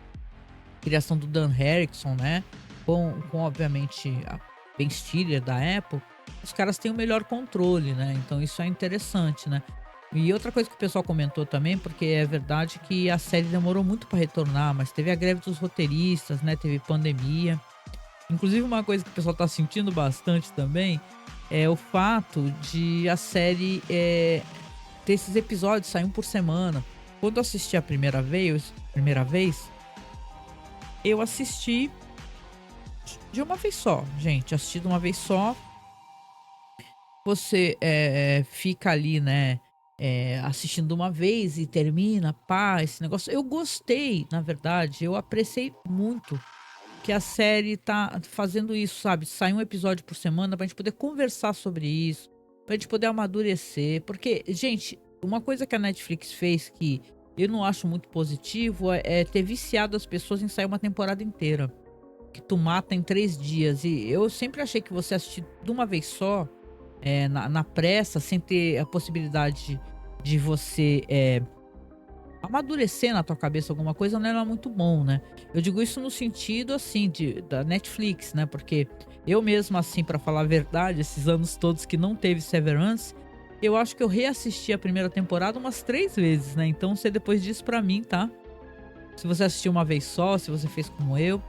criação do Dan Harrison, né? Com obviamente a Ben Stiller da Apple, os caras têm o melhor controle, né? Então isso é interessante, né? E outra coisa que o pessoal comentou também, porque é verdade que a série demorou muito para retornar, mas teve a greve dos roteiristas, né? Teve pandemia. Inclusive uma coisa que o pessoal tá sentindo bastante também é o fato de a série ter esses episódios, sair um por semana. Quando eu assisti a primeira vez, eu assisti de uma vez só, gente. Assisti de uma vez só. Você fica ali, né? Assistindo de uma vez e termina, pá, esse negócio. Eu gostei, na verdade, eu apreciei muito que a série tá fazendo isso, sabe? Sai um episódio por semana pra gente poder conversar sobre isso, pra gente poder amadurecer. Porque, gente, uma coisa que a Netflix fez que eu não acho muito positivo é ter viciado as pessoas em sair uma temporada inteira. Que tu mata em 3 dias. E eu sempre achei que você assistir de uma vez só, na pressa, sem ter a possibilidade de você amadurecer na tua cabeça alguma coisa, não era muito bom, né? Eu digo isso no sentido assim da Netflix, né? Porque eu mesmo assim, pra falar a verdade, esses anos todos que não teve Severance, eu acho que eu reassisti a primeira temporada umas 3 vezes, né? Então você depois disso pra mim, tá? Se você assistiu uma vez só, se você fez como eu.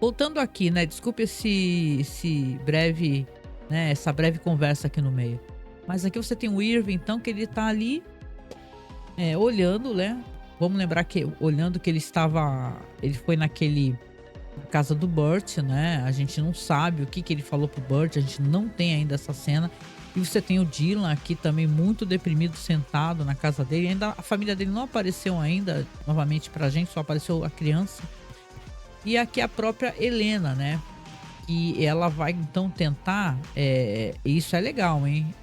Voltando aqui, né? Desculpe esse breve, né? Essa breve conversa aqui no meio. Mas aqui você tem o Irving, então, que ele tá ali olhando, né? Vamos lembrar que olhando que ele foi na casa do Burt, né? A gente não sabe o que que ele falou pro Burt, a gente não tem ainda essa cena. E você tem o Dylan aqui também muito deprimido, sentado na casa dele. Ainda a família dele não apareceu ainda novamente pra gente, só apareceu a criança. E aqui a própria Helena, né? E ela vai então tentar, isso é legal, hein?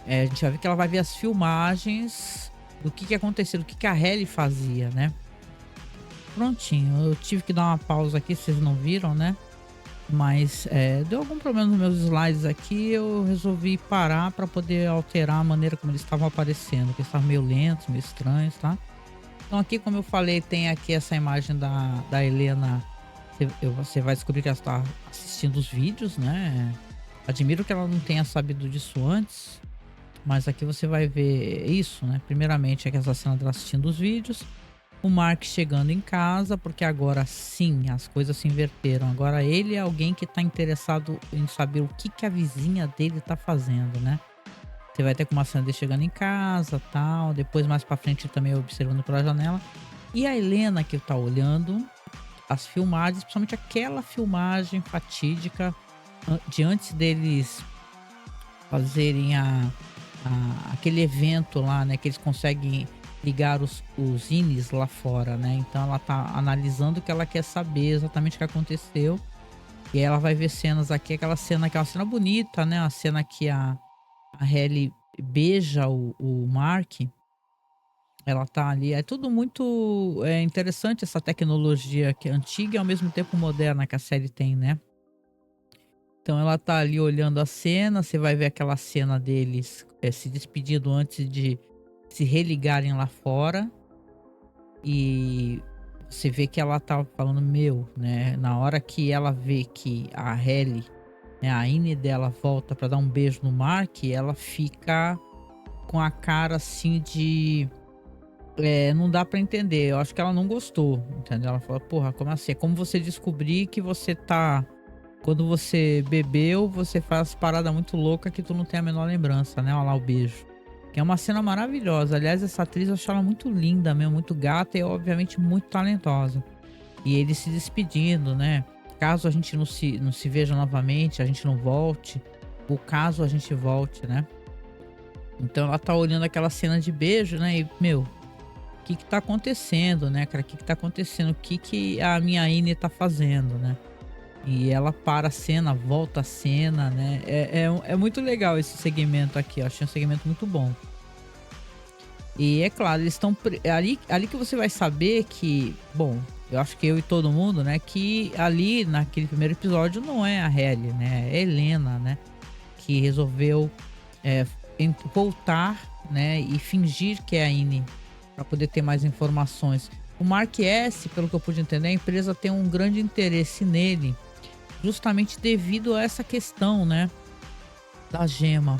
A gente vai ver que ela vai ver as filmagens do que aconteceu, do que a Hayley fazia, né? Prontinho, eu tive que dar uma pausa aqui, vocês não viram, né? Mas deu algum problema nos meus slides aqui, eu resolvi parar para poder alterar a maneira como eles estavam aparecendo, que eles estavam meio lentos, meio estranhos, tá? Então aqui, como eu falei, tem aqui essa imagem da Helena. Você vai descobrir que ela está assistindo os vídeos, né? Admiro que ela não tenha sabido disso antes. Mas aqui você vai ver isso, né? Primeiramente, aqui essa cena dela assistindo os vídeos. O Mark chegando em casa, porque agora sim as coisas se inverteram. Agora ele é alguém que tá interessado em saber o que que a vizinha dele tá fazendo, né. Você vai ter com uma cena dele chegando em casa, tal, depois mais pra frente também observando pela janela. E a Helena que tá olhando as filmagens, principalmente aquela filmagem fatídica de antes deles fazerem aquele evento lá, né, que eles conseguem ligar os INES lá fora, né. Então ela tá analisando, que ela quer saber exatamente o que aconteceu. E aí ela vai ver cenas aqui, aquela cena que é uma cena bonita, né, a cena que a Hailey beija o Mark. Ela tá ali, é tudo muito, interessante, essa tecnologia que é antiga e ao mesmo tempo moderna que a série tem, né. Então ela tá ali olhando a cena, você vai ver aquela cena deles, se despedindo antes de se religarem lá fora. E você vê que ela tá falando: "Meu", né, na hora que ela vê que a Hailey, né, a Ine dela volta pra dar um beijo no Mark, ela fica com a cara assim de não dá pra entender, eu acho que ela não gostou, entendeu. Ela fala: "Porra, como assim? É como você descobrir que você tá quando você bebeu, você faz parada muito louca que tu não tem a menor lembrança", né, olha lá o beijo. Que é uma cena maravilhosa, aliás essa atriz eu acho ela muito linda mesmo, muito gata e obviamente muito talentosa. E ele se despedindo, né, caso a gente não se veja novamente, a gente não volte, ou caso a gente volte, né. Então ela tá olhando aquela cena de beijo, né, e meu, que tá acontecendo, né, cara? Que tá acontecendo? O que que a minha Ine tá fazendo, né? E ela para a cena, volta a cena, né? É muito legal esse segmento aqui, eu achei um segmento muito bom. E é claro, eles estão ali que você vai saber que, bom, eu acho que eu e todo mundo, né, que ali naquele primeiro episódio não é a Hailey, né? É a Helena, né? Que resolveu é, voltar, né, e fingir que é a Ine para poder ter mais informações. O Mark S, pelo que eu pude entender, a empresa tem um grande interesse nele, justamente devido a essa questão, né, da gema.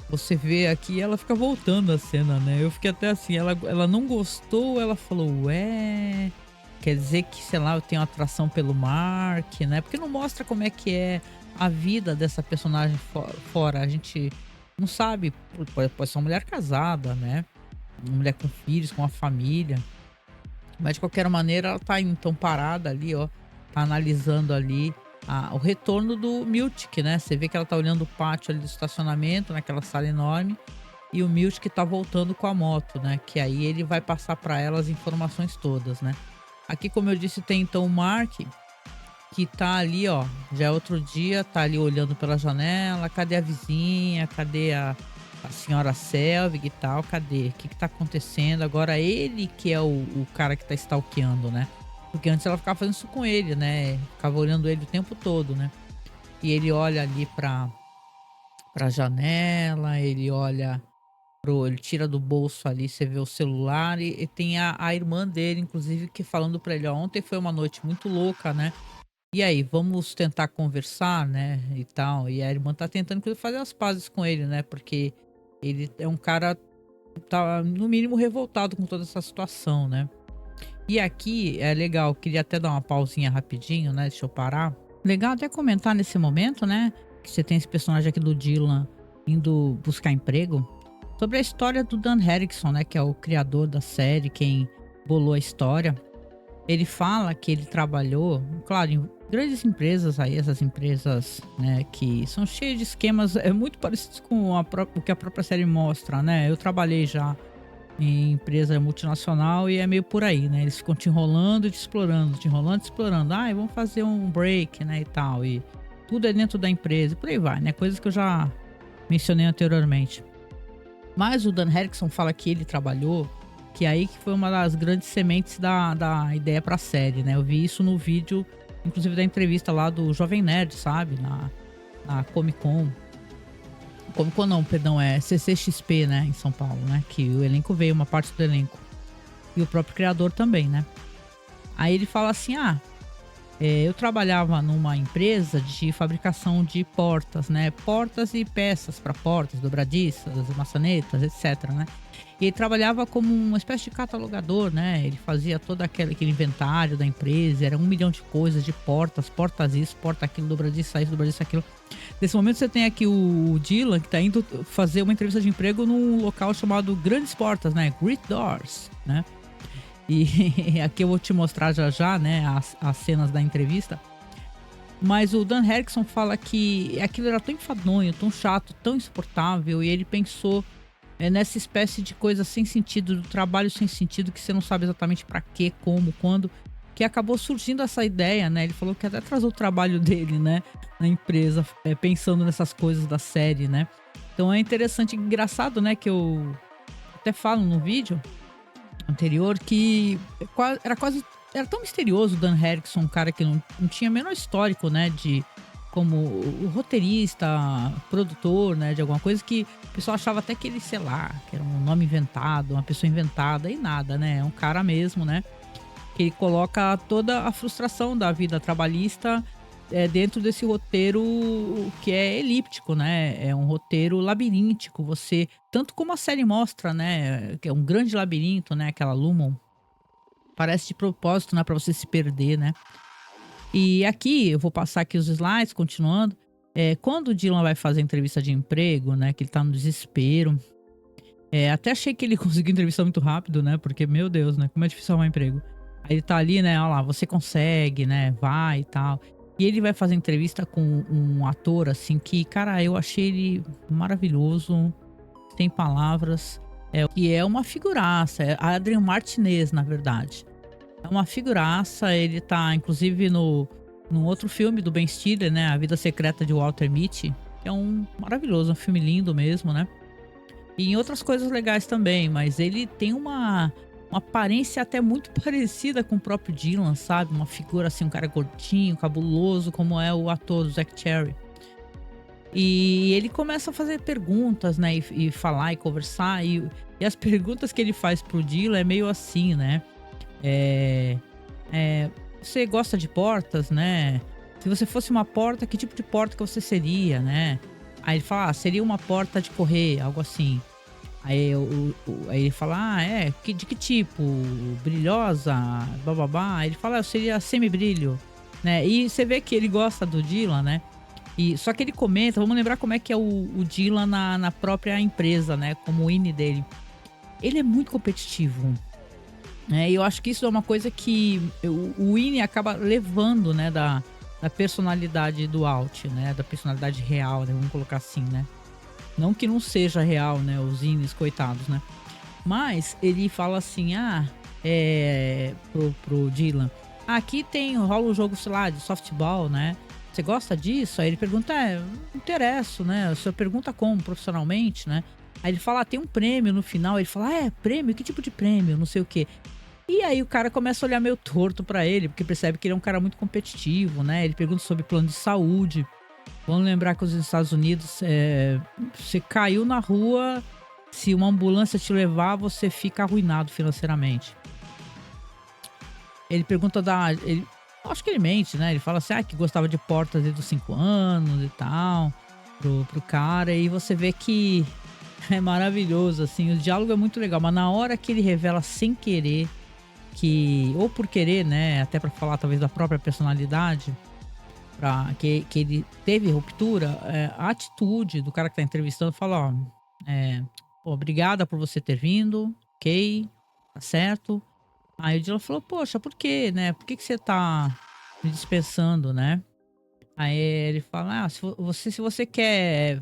Você vê aqui, ela fica voltando a cena, né? Eu fiquei até assim, ela não gostou, ela falou, ué, quer dizer que, sei lá, eu tenho atração pelo Mark, né? Porque não mostra como é que é a vida dessa personagem fora. A gente não sabe, pode ser uma mulher casada, né? Uma mulher com filhos, com uma família. Mas de qualquer maneira, ela tá então parada ali, ó. Tá analisando ali o retorno do Miltic, né? Você vê que ela tá olhando o pátio ali do estacionamento, naquela sala enorme. E o Miltic tá voltando com a moto, né? Que aí ele vai passar para ela as informações todas, né? Aqui, como eu disse, tem então o Mark, que tá ali, ó. Já é outro dia, tá ali olhando pela janela. Cadê a vizinha? Cadê a senhora Selvig e tal? Cadê? O que que tá acontecendo? Agora ele que é o cara que tá stalkeando, né? Porque antes ela ficava fazendo isso com ele, né? Ficava olhando ele o tempo todo, né? E ele olha ali pra janela, ele olha ele tira do bolso ali, você vê o celular e tem a irmã dele, inclusive, que falando pra ele, ó, ontem foi uma noite muito louca, né? E aí, vamos tentar conversar, né, e tal. E a irmã tá tentando inclusive fazer as pazes com ele, né, porque ele é um cara que tá no mínimo revoltado com toda essa situação, né. E aqui é legal, queria até dar uma pausinha rapidinho, né, deixa eu parar. Legal até comentar nesse momento, né, que você tem esse personagem aqui do Dylan indo buscar emprego, sobre a história do Dan Harrison, né, que é o criador da série, quem bolou a história. Ele fala que ele trabalhou, claro, em grandes empresas aí, essas empresas, né, que são cheias de esquemas, muito parecidos com o que a própria série mostra, né? Eu trabalhei já em empresa multinacional e é meio por aí, né? Eles ficam te enrolando e te explorando, te enrolando e te explorando. Ah, vamos fazer um break, né, e tal. E tudo é dentro da empresa, e por aí vai, né? Coisas que eu já mencionei anteriormente. Mas o Dan Harrison fala que ele trabalhou, que aí que foi uma das grandes sementes da ideia pra série, né? Eu vi isso no vídeo, inclusive da entrevista lá do Jovem Nerd, sabe? Na Comic Con. Comic Con não, perdão, é CCXP, né? Em São Paulo, né? Que o elenco veio, uma parte do elenco. E o próprio criador também, né? Aí ele fala assim, Eu trabalhava numa empresa de fabricação de portas, né, portas e peças para portas, dobradiças, maçanetas, etc, né. E ele trabalhava como uma espécie de catalogador, né, ele fazia todo aquele inventário da empresa, era 1 milhão de coisas, de portas, portas isso, porta aquilo, dobradiça isso, dobradiça aquilo. Nesse momento você tem aqui o Dylan que tá indo fazer uma entrevista de emprego num local chamado Grandes Portas, né, Great Doors, né. E aqui eu vou te mostrar já já, né, as cenas da entrevista. Mas o Dan Erickson fala que aquilo era tão enfadonho, tão chato, tão insuportável, e ele pensou nessa espécie de coisa sem sentido, do trabalho sem sentido, que você não sabe exatamente para quê, como, quando, que acabou surgindo essa ideia, né? Ele falou que até atrasou o trabalho dele, né, na empresa, pensando nessas coisas da série, né? Então é interessante, engraçado, né, que eu até falo no vídeo anterior que era tão misterioso o Dan Erickson, um cara que não tinha o menor histórico, né, de como o roteirista, produtor, né, de alguma coisa, que o pessoal achava até que ele, sei lá, que era um nome inventado, uma pessoa inventada, e nada, né, é um cara mesmo, né, que ele coloca toda a frustração da vida trabalhista dentro desse roteiro que é elíptico, né? É um roteiro labiríntico. Você, tanto como a série mostra, né? Que é um grande labirinto, né? Aquela Lumon. Parece de propósito, né? Para você se perder, né? E aqui, eu vou passar aqui os slides, continuando. Quando o Dylan vai fazer a entrevista de emprego, né? Que ele tá no desespero. Até achei que ele conseguiu entrevista muito rápido, né? Porque, meu Deus, né? Como é difícil arrumar emprego. Aí ele tá ali, né? Olha lá, você consegue, né? Vai e tal. E ele vai fazer entrevista com um ator, assim, que, cara, eu achei ele maravilhoso, tem palavras. Que é uma figuraça, é Adrian Martinez, na verdade. É uma figuraça, ele tá, inclusive, num outro filme do Ben Stiller, né? A Vida Secreta de Walter Mitty. Que é um maravilhoso, um filme lindo mesmo, né? E em outras coisas legais também, mas ele tem uma aparência até muito parecida com o próprio Dylan, sabe? Uma figura assim, um cara gordinho, cabuloso, como é o ator o Zack Cherry. E ele começa a fazer perguntas, né? E falar e conversar. E as perguntas que ele faz pro Dylan é meio assim, né? É, você gosta de portas, né? Se você fosse uma porta, que tipo de porta que você seria, né? Aí ele fala, seria uma porta de correr, algo assim. Aí ele fala, de que tipo? Brilhosa, bababá. Aí ele fala, eu seria semi-brilho, né? E você vê que ele gosta do Dylan, né? Só que ele comenta, vamos lembrar como é que é o Dylan na própria empresa, né? Como o INE dele. Ele é muito competitivo, né? E eu acho que isso é uma coisa que o INE acaba levando, né? Da personalidade do Alt, né? Da personalidade real, né? Vamos colocar assim, né? Não que não seja real, né? Os Ines, coitados, né? Mas ele fala assim, pro Dylan. Aqui rola um jogo, sei lá, de softball, né? Você gosta disso? Aí ele pergunta, interesso, né? O senhor pergunta como, profissionalmente, né? Aí ele fala, tem um prêmio no final. Ele fala, prêmio? Que tipo de prêmio? Não sei o quê. E aí o cara começa a olhar meio torto pra ele, porque percebe que ele é um cara muito competitivo, né? Ele pergunta sobre plano de saúde. Vamos lembrar que os Estados Unidos, você caiu na rua, se uma ambulância te levar, você fica arruinado financeiramente. Ele pergunta acho que ele mente, né? Ele fala assim, que gostava de portas desde os 5 anos e tal, pro cara. E você vê que é maravilhoso, assim, o diálogo é muito legal. Mas na hora que ele revela sem querer, ou por querer, né? Até pra falar talvez da própria personalidade, que ele teve ruptura, a atitude do cara que tá entrevistando fala, obrigada por você ter vindo, ok, tá certo. Aí o Dylan falou, poxa, por quê, né? Por que você tá me dispensando, né? Aí ele fala, se você quer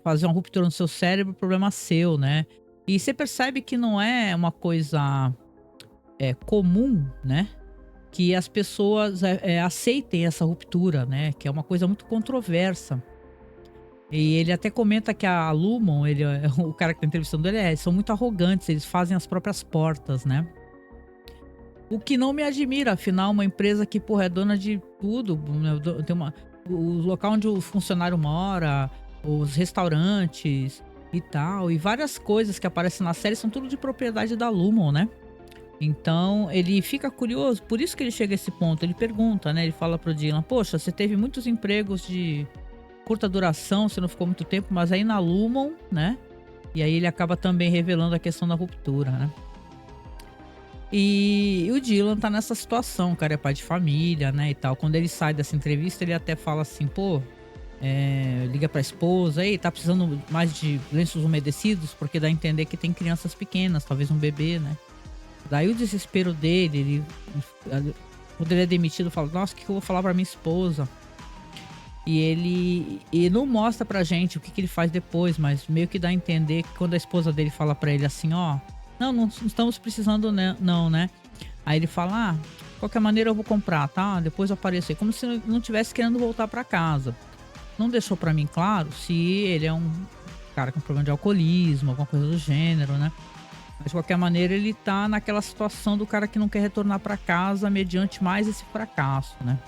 fazer uma ruptura no seu cérebro, problema seu, né? E você percebe que não é uma coisa comum, né? Que as pessoas aceitem essa ruptura, né? Que é uma coisa muito controversa. E ele até comenta que a Lumon, o cara que tá entrevistando ele, são muito arrogantes, eles fazem as próprias portas, né? O que não me admira, afinal, uma empresa que, porra, é dona de tudo, né? Tem o local onde o funcionário mora, os restaurantes e tal, e várias coisas que aparecem na série são tudo de propriedade da Lumon, né? Então ele fica curioso, por isso que ele chega a esse ponto. Ele pergunta, né? Ele fala pro Dylan: Poxa, você teve muitos empregos de curta duração, você não ficou muito tempo, mas aí na Lumon, né? E aí ele acaba também revelando a questão da ruptura, né? E o Dylan tá nessa situação, o cara é pai de família, né, e tal. Quando ele sai dessa entrevista, ele até fala assim, pô, liga pra esposa, ei, tá precisando mais de lenços umedecidos? Porque dá a entender que tem crianças pequenas, talvez um bebê, né. Daí o desespero dele, quando ele é demitido, fala, nossa, o que eu vou falar pra minha esposa? E não mostra pra gente o que ele faz depois, mas meio que dá a entender que quando a esposa dele fala pra ele assim, ó, não estamos precisando, né, não, né? Aí ele fala, de qualquer maneira eu vou comprar, tá? Depois eu apareço aí, como se não tivesse querendo voltar pra casa. Não deixou pra mim claro se ele é um cara com problema de alcoolismo, alguma coisa do gênero, né? Mas de qualquer maneira ele tá naquela situação do cara que não quer retornar pra casa mediante mais esse fracasso, né?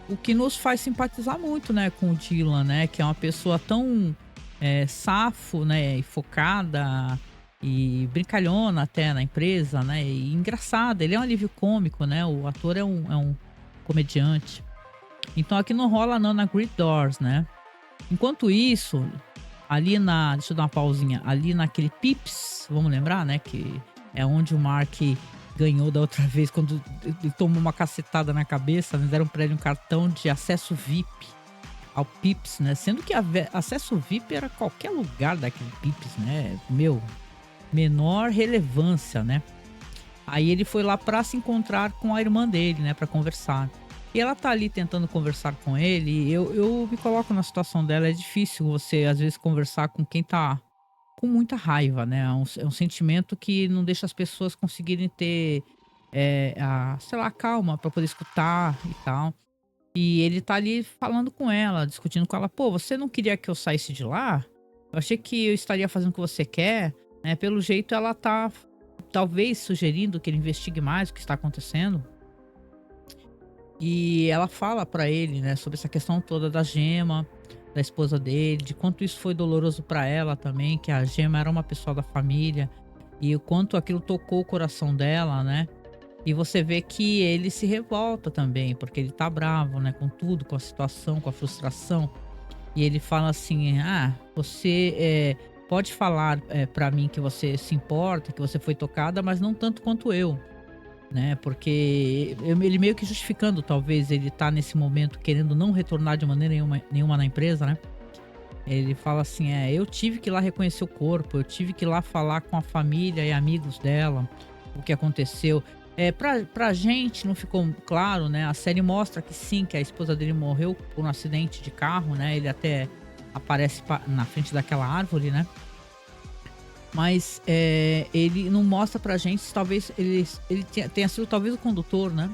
O que nos faz simpatizar muito, né, com o Dylan, né, que é uma pessoa tão, safo, né, e focada e brincalhona até na empresa, né, e engraçada. Ele é um alívio cômico, né, o ator é um comediante. Então aqui não rola não na Great Doors, né. Enquanto isso, ali na deixa eu dar uma pausinha, ali naquele Pips, vamos lembrar, né, que é onde o Mark ganhou da outra vez quando ele tomou uma cacetada na cabeça, né, deram pra ele um cartão de acesso VIP ao Pips, né, sendo que acesso VIP era qualquer lugar daquele Pips, né, menor relevância, né. Aí ele foi lá pra se encontrar com a irmã dele, né, pra conversar. E ela tá ali tentando conversar com ele, e eu me coloco na situação dela, é difícil você às vezes conversar com quem tá com muita raiva, né, é um sentimento que não deixa as pessoas conseguirem ter, sei lá, calma pra poder escutar e tal. E ele tá ali falando com ela, discutindo com ela: "Pô, você não queria que eu saísse de lá? Eu achei que eu estaria fazendo o que você quer", né, pelo jeito ela tá talvez sugerindo que ele investigue mais o que está acontecendo. E ela fala pra ele, né, sobre essa questão toda da Gemma, da esposa dele, de quanto isso foi doloroso pra ela também, que a Gemma era uma pessoa da família, e o quanto aquilo tocou o coração dela, né. E você vê que ele se revolta também, porque ele tá bravo, né, com tudo, com a situação, com a frustração. E ele fala assim: "Ah, você, pode falar, pra mim que você se importa, que você foi tocada, mas não tanto quanto eu". Né, porque ele meio que justificando, talvez, ele tá nesse momento querendo não retornar de maneira nenhuma na empresa, né. Ele fala assim: eu tive que ir lá reconhecer o corpo, eu tive que ir lá falar com a família e amigos dela, o que aconteceu". Pra gente não ficou claro, né, a série mostra que sim, que a esposa dele morreu por um acidente de carro, né, ele até aparece na frente daquela árvore, né. Mas, ele não mostra pra gente se talvez ele tenha sido talvez o condutor, né.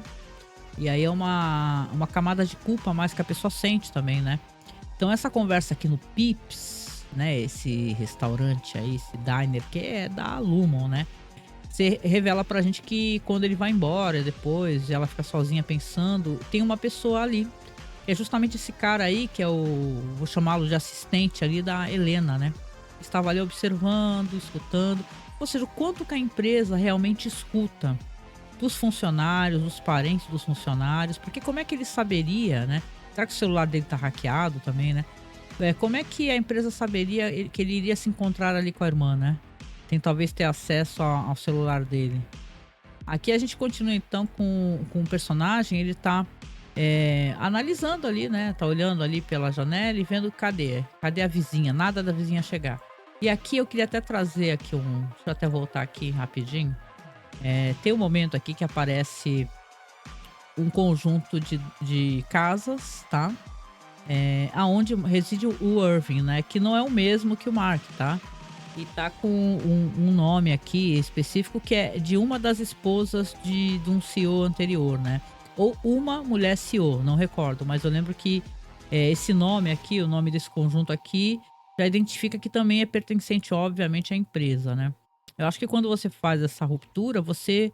E aí é uma camada de culpa a mais que a pessoa sente também, né. Então essa conversa aqui no Pips, né, esse restaurante aí, esse diner que é da Lumon, né, você revela pra gente que quando ele vai embora depois, ela fica sozinha pensando, tem uma pessoa ali, que é justamente esse cara aí que é o vou chamá-lo de assistente ali da Helena, né. Estava ali observando, escutando, ou seja, o quanto que a empresa realmente escuta dos funcionários, dos parentes dos funcionários, porque como é que ele saberia, né, será que o celular dele tá hackeado também, né, como é que a empresa saberia que ele iria se encontrar ali com a irmã, né, tem talvez ter acesso ao celular dele. Aqui a gente continua então com o personagem, ele tá, analisando ali, né, tá olhando ali pela janela e vendo cadê a vizinha, nada da vizinha chegar. E aqui eu queria até trazer aqui deixa eu até voltar aqui rapidinho, tem um momento aqui que aparece um conjunto de casas, tá, aonde reside o Irving, né, que não é o mesmo que o Mark, tá. E tá com um nome aqui específico que é de uma das esposas de um CEO anterior, né. Ou uma mulher CEO, não recordo, mas eu lembro que, esse nome aqui, o nome desse conjunto aqui, já identifica que também é pertencente, obviamente, à empresa, né. Eu acho que quando você faz essa ruptura, você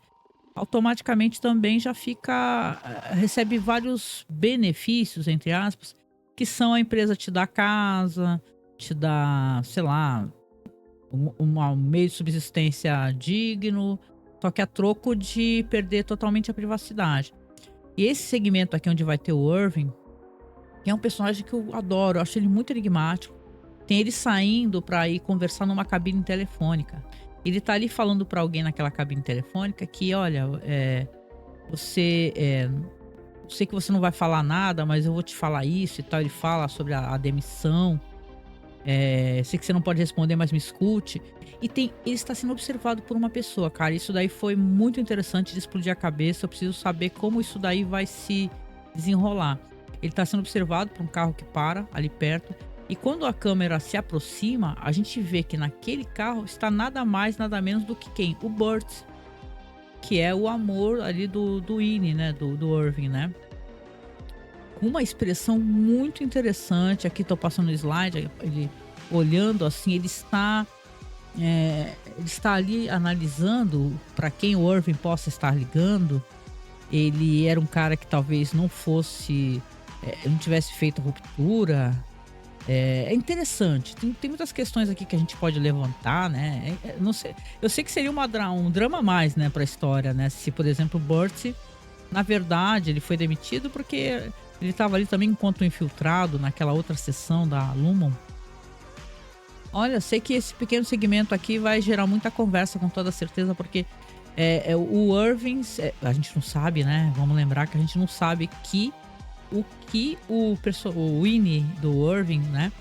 automaticamente também já fica recebe vários "benefícios", entre aspas, que são a empresa te dá casa, te dá, sei lá, um meio de subsistência digno, só que a troco de perder totalmente a privacidade. E esse segmento aqui onde vai ter o Irving, que é um personagem que eu adoro, eu acho ele muito enigmático. Tem ele saindo pra ir conversar numa cabine telefônica. Ele tá ali falando pra alguém naquela cabine telefônica que, olha, você, eu sei que você não vai falar nada, mas eu vou te falar isso e tal. Ele fala sobre a demissão. Sei que você não pode responder, mas me escute. Ele está sendo observado por uma pessoa, cara. Isso daí foi muito interessante de explodir a cabeça. Eu preciso saber como isso daí vai se desenrolar. Ele está sendo observado por um carro que para ali perto. E quando a câmera se aproxima, a gente vê que naquele carro está nada mais, nada menos do que quem? O Burt, que é o amor ali do Winnie, né? Do Irving, né? Com uma expressão muito interessante. Aqui tô passando o slide, ele olhando assim, ele está ali analisando para quem o Irving possa estar ligando. Ele era um cara que talvez não fosse, não tivesse feito ruptura. É interessante, tem muitas questões aqui que a gente pode levantar, né? Não sei, eu sei que seria um drama a mais, né, para a história, né? Se, por exemplo, o Burt, na verdade, ele foi demitido porque ele estava ali também enquanto infiltrado naquela outra sessão da Lumon. Olha, sei que esse pequeno segmento aqui vai gerar muita conversa, com toda certeza, porque o Irving, a gente não sabe, né? Vamos lembrar que a gente não sabe o que o Winnie do Irving, né?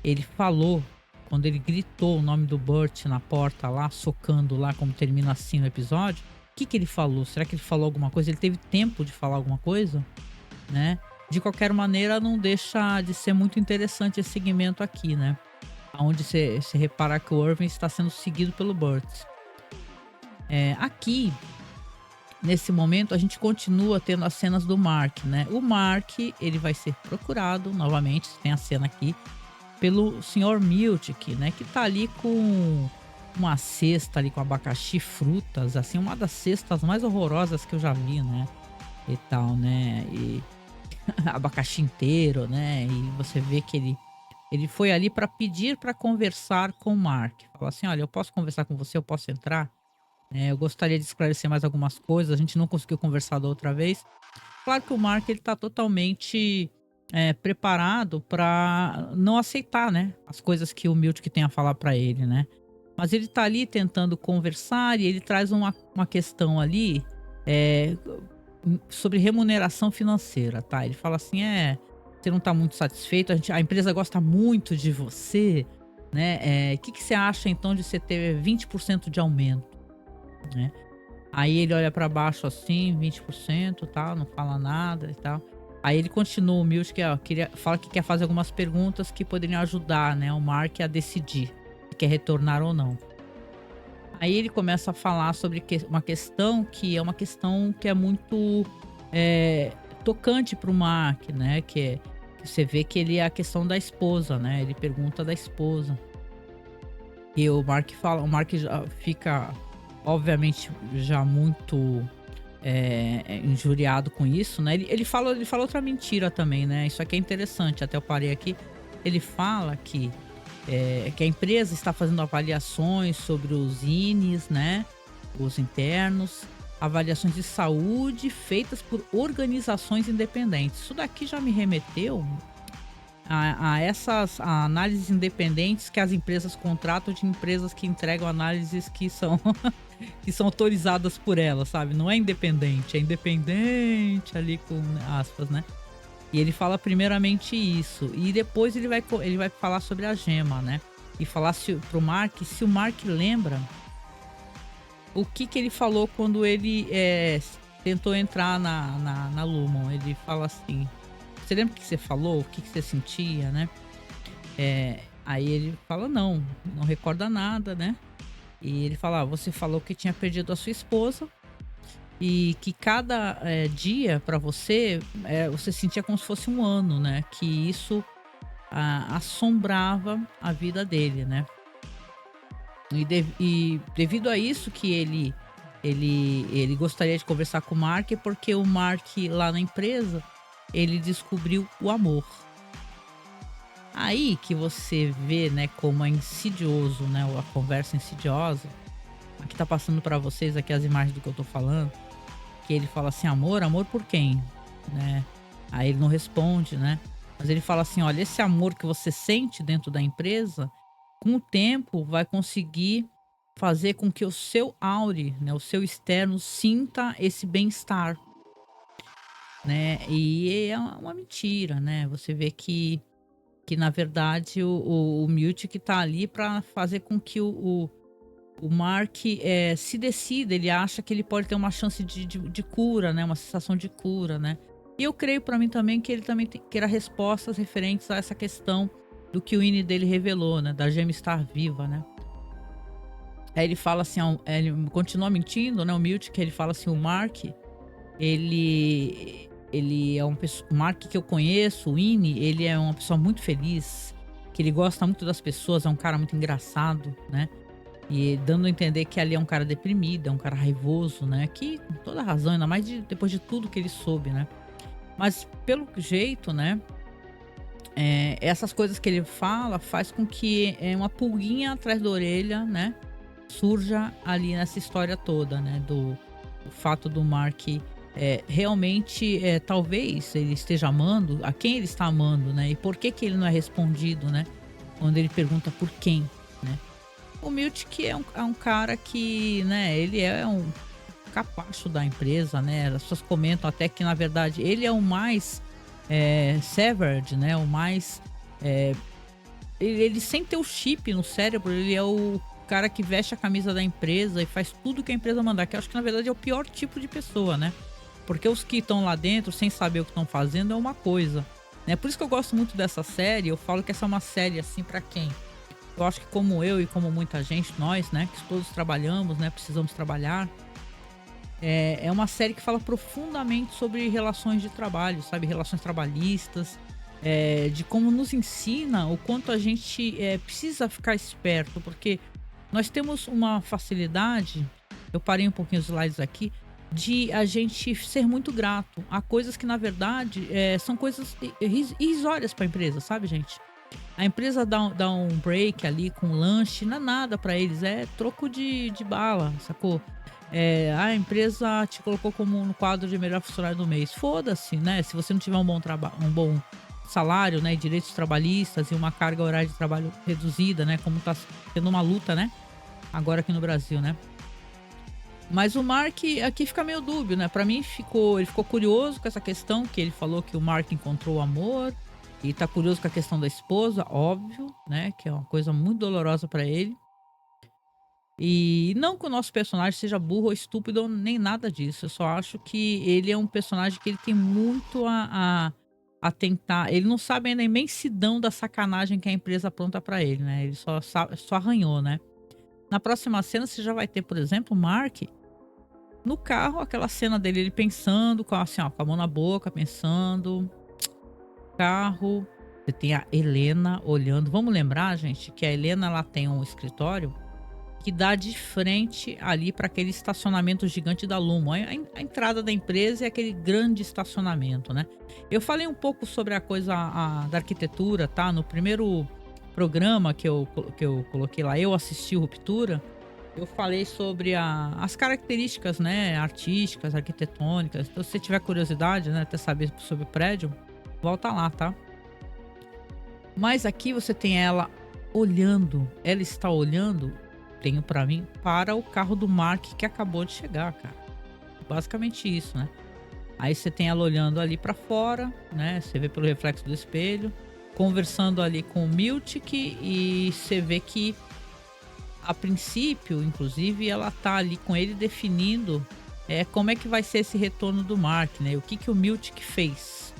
Ele falou quando ele gritou o nome do Burt na porta lá, socando lá, como termina assim no episódio. O que ele falou? Será que ele falou alguma coisa? Ele teve tempo de falar alguma coisa, né? De qualquer maneira, não deixa de ser muito interessante esse segmento aqui, né? Onde você repara que o Irving está sendo seguido pelo Burt. Aqui, nesse momento, a gente continua tendo as cenas do Mark, né? O Mark, ele vai ser procurado novamente, tem a cena aqui, pelo Sr. Miltic, né? Que tá ali com uma cesta ali com abacaxi, frutas, assim, uma das cestas mais horrorosas que eu já vi, né? E tal, né? E abacaxi inteiro, né? E você vê que ele foi ali para pedir para conversar com o Mark. Falou assim: olha, eu posso conversar com você, eu posso entrar? Eu gostaria de esclarecer mais algumas coisas, a gente não conseguiu conversar da outra vez. Claro que o Mark, ele tá totalmente preparado para não aceitar, né, as coisas que o Miltic tem a falar para ele, né. Mas ele tá ali tentando conversar e ele traz uma questão ali sobre remuneração financeira, tá. Ele fala assim: você não tá muito satisfeito, a empresa gosta muito de você, né, que você acha então de você ter 20% de aumento, né? Aí ele olha pra baixo assim, 20%, tal, não fala nada e tal. Aí ele continua humilde, que fala que quer fazer algumas perguntas que poderiam ajudar, né, o Mark a decidir se quer retornar ou não. Aí ele começa a falar sobre uma questão que é muito tocante pro Mark, né, que você vê que ele é a questão da esposa, né? Ele pergunta da esposa. E o Mark já fica, obviamente, já muito injuriado com isso, né? Ele fala outra mentira também, né? Isso aqui é interessante, até eu parei aqui. Ele fala que a empresa está fazendo avaliações sobre os INES, né? Os internos, avaliações de saúde feitas por organizações independentes. Isso daqui já me remeteu a essas análises independentes que as empresas contratam de empresas que entregam análises que são que são autorizadas por elas, sabe? Não é independente, é independente ali com aspas, né? E ele fala primeiramente isso, e depois ele vai falar sobre a gema, né? E falar pro Mark, se o Mark lembra o que ele falou quando ele tentou entrar na Lumon. Ele fala assim: você lembra o que você falou? O que você sentia, né? Aí ele fala: não recorda nada, né? E ele fala: você falou que tinha perdido a sua esposa e que cada dia pra você, você sentia como se fosse um ano, né? Que isso assombrava a vida dele, né? E devido a isso que ele gostaria de conversar com o Mark, porque o Mark lá na empresa, ele descobriu o amor. Aí que você vê, né, como é insidioso, né, a conversa insidiosa, a aqui tá passando pra vocês aqui as imagens do que eu tô falando, que ele fala assim: "Amor? Amor por quem?", né. Aí ele não responde, né. Mas ele fala assim: "Olha, esse amor que você sente dentro da empresa, com o tempo vai conseguir fazer com que o seu aure, né, o seu externo sinta esse bem-estar", né. E é uma mentira, né. Você vê que na verdade o Milt que tá ali para fazer com que o Mark, se decida, ele acha que ele pode ter uma chance de cura, né, uma sensação de cura, né. E eu creio para mim também que ele também queira respostas referentes a essa questão do que o INI dele revelou, né, da gema estar viva, né. Aí ele fala assim, ele continua mentindo, né, o Milt, que ele fala assim: "O Mark, ele é o Mark que eu conheço, o INI, ele é uma pessoa muito feliz, que ele gosta muito das pessoas, é um cara muito engraçado", né. E dando a entender que ali é um cara deprimido, é um cara raivoso, né, que com toda razão, ainda mais depois de tudo que ele soube, né. Mas pelo jeito, né, essas coisas que ele fala faz com que, uma pulguinha atrás da orelha, né, surja ali nessa história toda, né, do fato do Mark, realmente, talvez ele esteja amando, a quem ele está amando, né, e por que que ele não é respondido, né, quando ele pergunta por quem, né. O Milt que é um cara que, né, ele é um capacho da empresa, né, as pessoas comentam até que na verdade ele é o mais, severed, né, o mais, eh, ele sem ter o chip no cérebro, ele é o cara que veste a camisa da empresa e faz tudo que a empresa mandar, que eu acho que na verdade é o pior tipo de pessoa, né, porque os que estão lá dentro sem saber o que estão fazendo é uma coisa, né. Por isso que eu gosto muito dessa série, eu falo que essa é uma série, assim, pra quem eu acho que como eu e como muita gente, nós, né, que todos trabalhamos, né, precisamos trabalhar, é uma série que fala profundamente sobre relações de trabalho, sabe, relações trabalhistas, de como nos ensina o quanto a gente, precisa ficar esperto, porque nós temos uma facilidade, eu parei um pouquinho os slides aqui, de a gente ser muito grato a coisas que na verdade, são coisas irrisórias para a empresa, sabe, gente. A empresa dá um break ali com lanche, não é nada pra eles, é troco de bala, sacou? A empresa te colocou como no quadro de melhor funcionário do mês. Foda-se, né, se você não tiver um bom salário, né, e direitos trabalhistas e uma carga horária de trabalho reduzida, né, como tá tendo uma luta, né, agora aqui no Brasil, né. Mas o Mark aqui fica meio dúbio, né, pra mim ele ficou curioso com essa questão que ele falou que o Mark encontrou o amor, e tá curioso com a questão da esposa, óbvio, né, que é uma coisa muito dolorosa pra ele. E não que o nosso personagem seja burro ou estúpido ou nem nada disso, eu só acho que ele é um personagem que ele tem muito a tentar, ele não sabe ainda a imensidão da sacanagem que a empresa apronta pra ele, né, ele só arranhou, né. Na próxima cena você já vai ter, por exemplo, o Mark no carro, aquela cena dele, ele pensando com assim, ó, com a mão na boca, pensando, carro, você tem a Helena olhando. Vamos lembrar, gente, que a Helena ela tem um escritório que dá de frente ali para aquele estacionamento gigante da Lumo. A entrada da empresa é aquele grande estacionamento, né. Eu falei um pouco sobre a coisa da arquitetura, tá, no primeiro programa que eu coloquei lá, eu assisti o Ruptura, eu falei sobre as características, né, artísticas, arquitetônicas. Então se você tiver curiosidade, né, até saber sobre o prédio, volta lá, tá. Mas aqui você tem ela olhando, ela está olhando, tenho pra mim, para o carro do Mark que acabou de chegar, cara. Basicamente isso, né. Aí você tem ela olhando ali pra fora, né, você vê pelo reflexo do espelho, conversando ali com o Miltic e você vê que, a princípio, inclusive, ela tá ali com ele definindo, como é que vai ser esse retorno do Mark, né, o que que o Miltic fez.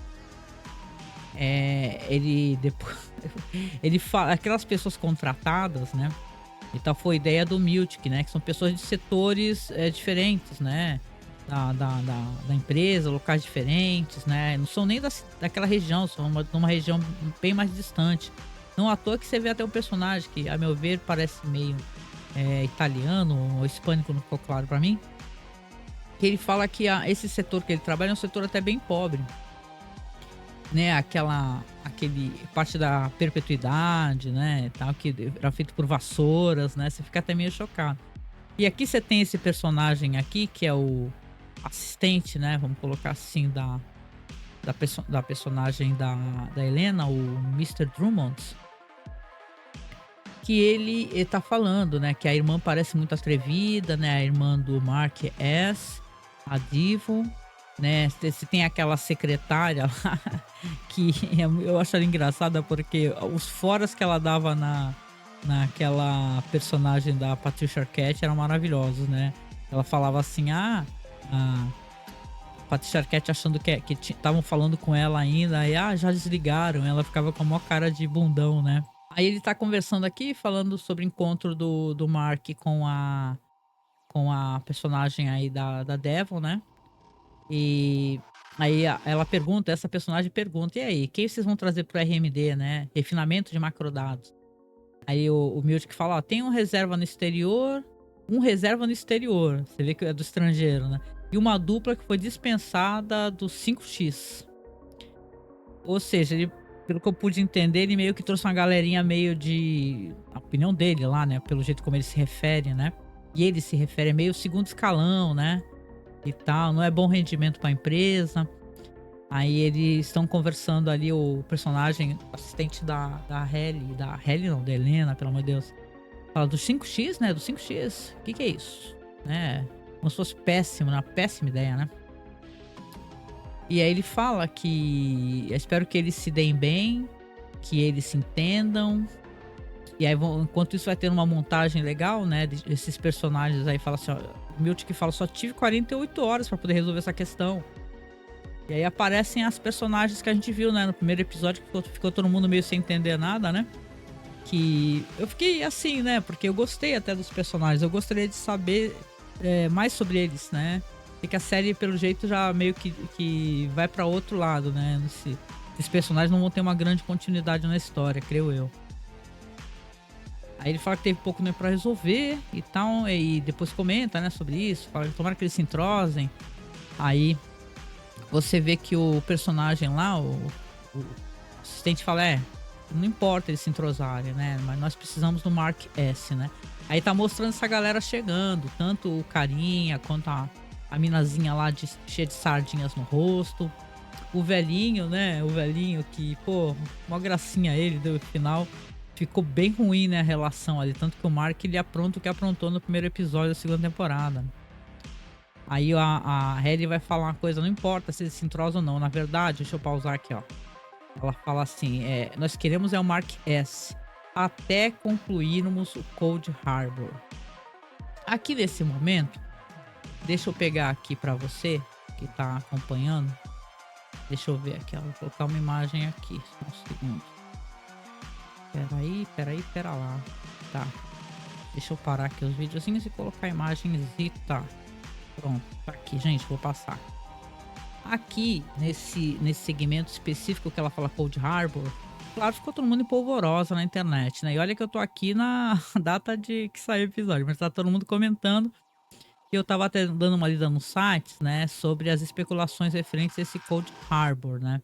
Ele depois ele fala aquelas pessoas contratadas, né, então foi ideia do Miltic, né, que são pessoas de setores, diferentes, né, da empresa, locais diferentes, né, não são nem daquela região, são de uma região bem mais distante. Não à toa que você vê até um personagem que, a meu ver, parece meio, italiano ou hispânico, não ficou claro pra mim, que ele fala que esse setor que ele trabalha é um setor até bem pobre. Né, aquele parte da perpetuidade, né, tal, que era feito por vassouras, né, você fica até meio chocado. E aqui você tem esse personagem aqui, que é o assistente, né? Vamos colocar assim, da personagem da Helena, o Mr. Drummond. Que ele tá falando, né? Que a irmã parece muito atrevida, né? A irmã do Mark S, a Divo, né? Você tem aquela secretária lá, que eu acho ela engraçada porque os foras que ela dava naquela personagem da Patricia Arquette eram maravilhosos, né? Ela falava assim, a Patricia Arquette achando que estavam falando com ela ainda, aí, já desligaram, ela ficava com a maior cara de bundão, né? Aí ele tá conversando aqui, falando sobre o encontro do Mark com a personagem aí da Devil, né? E aí ela pergunta, essa personagem pergunta, e aí, quem vocês vão trazer pro RMD, né? Refinamento de macrodados. Aí o Miltic fala, ó, tem um reserva no exterior, você vê que é do estrangeiro, né? E uma dupla que foi dispensada do 5X. Ou seja, ele, pelo que eu pude entender, ele meio que trouxe uma galerinha meio de... A opinião dele lá, né? Pelo jeito como ele se refere, né? E ele se refere meio segundo escalão, né? E tal, não é bom rendimento pra empresa. Aí eles estão conversando ali, o personagem, assistente da Helly não, da Helena, pelo amor de Deus. Fala do 5X, né? Do 5X. O que é isso? Né? Como se fosse péssimo, uma péssima ideia, né? E aí ele fala que eu espero que eles se deem bem, que eles se entendam. E aí, enquanto isso, vai ter uma montagem legal, né? Desses personagens aí. Fala assim, ó, o Miltic fala, só tive 48 horas pra poder resolver essa questão. E aí aparecem as personagens que a gente viu, né? No primeiro episódio, que ficou todo mundo meio sem entender nada, né? Que eu fiquei assim, né? Porque eu gostei até dos personagens. Eu gostaria de saber mais sobre eles, né? E que a série, pelo jeito, já meio que vai pra outro lado, né? Esses personagens não vão ter uma grande continuidade na história, creio eu. Aí ele fala que teve pouco tempo pra resolver e tal. E depois comenta, né, sobre isso. Fala que tomara que eles se entrosem. Aí você vê que o personagem lá, o assistente fala, não importa eles se entrosarem, né? Mas nós precisamos do Mark S, né? Aí tá mostrando essa galera chegando, tanto o carinha quanto a minazinha lá cheia de sardinhas no rosto. O velhinho, né? O velhinho que, pô, uma gracinha ele deu no final. Ficou bem ruim, né, a relação ali. Tanto que o Mark, ele apronta o que aprontou no primeiro episódio da segunda temporada. Aí a Helly vai falar uma coisa, não importa se eles se entrosam ou não. Na verdade, deixa eu pausar aqui, ó. Ela fala assim, nós queremos o Mark S. Até concluirmos o Cold Harbor. Aqui nesse momento, deixa eu pegar aqui pra você, que tá acompanhando. Deixa eu ver aqui, ó. Vou colocar uma imagem aqui, só um segundo. Pera lá. Tá. Deixa eu parar aqui os videozinhos e colocar a imagem zita. Pronto, tá aqui, gente, vou passar. Aqui, nesse segmento específico que ela fala Cold Harbor, claro, ficou todo mundo em polvorosa na internet, né? E olha que eu tô aqui na data de que saiu o episódio, mas tá todo mundo comentando. E eu tava até dando uma lida nos sites, né? Sobre as especulações referentes a esse Cold Harbor, né?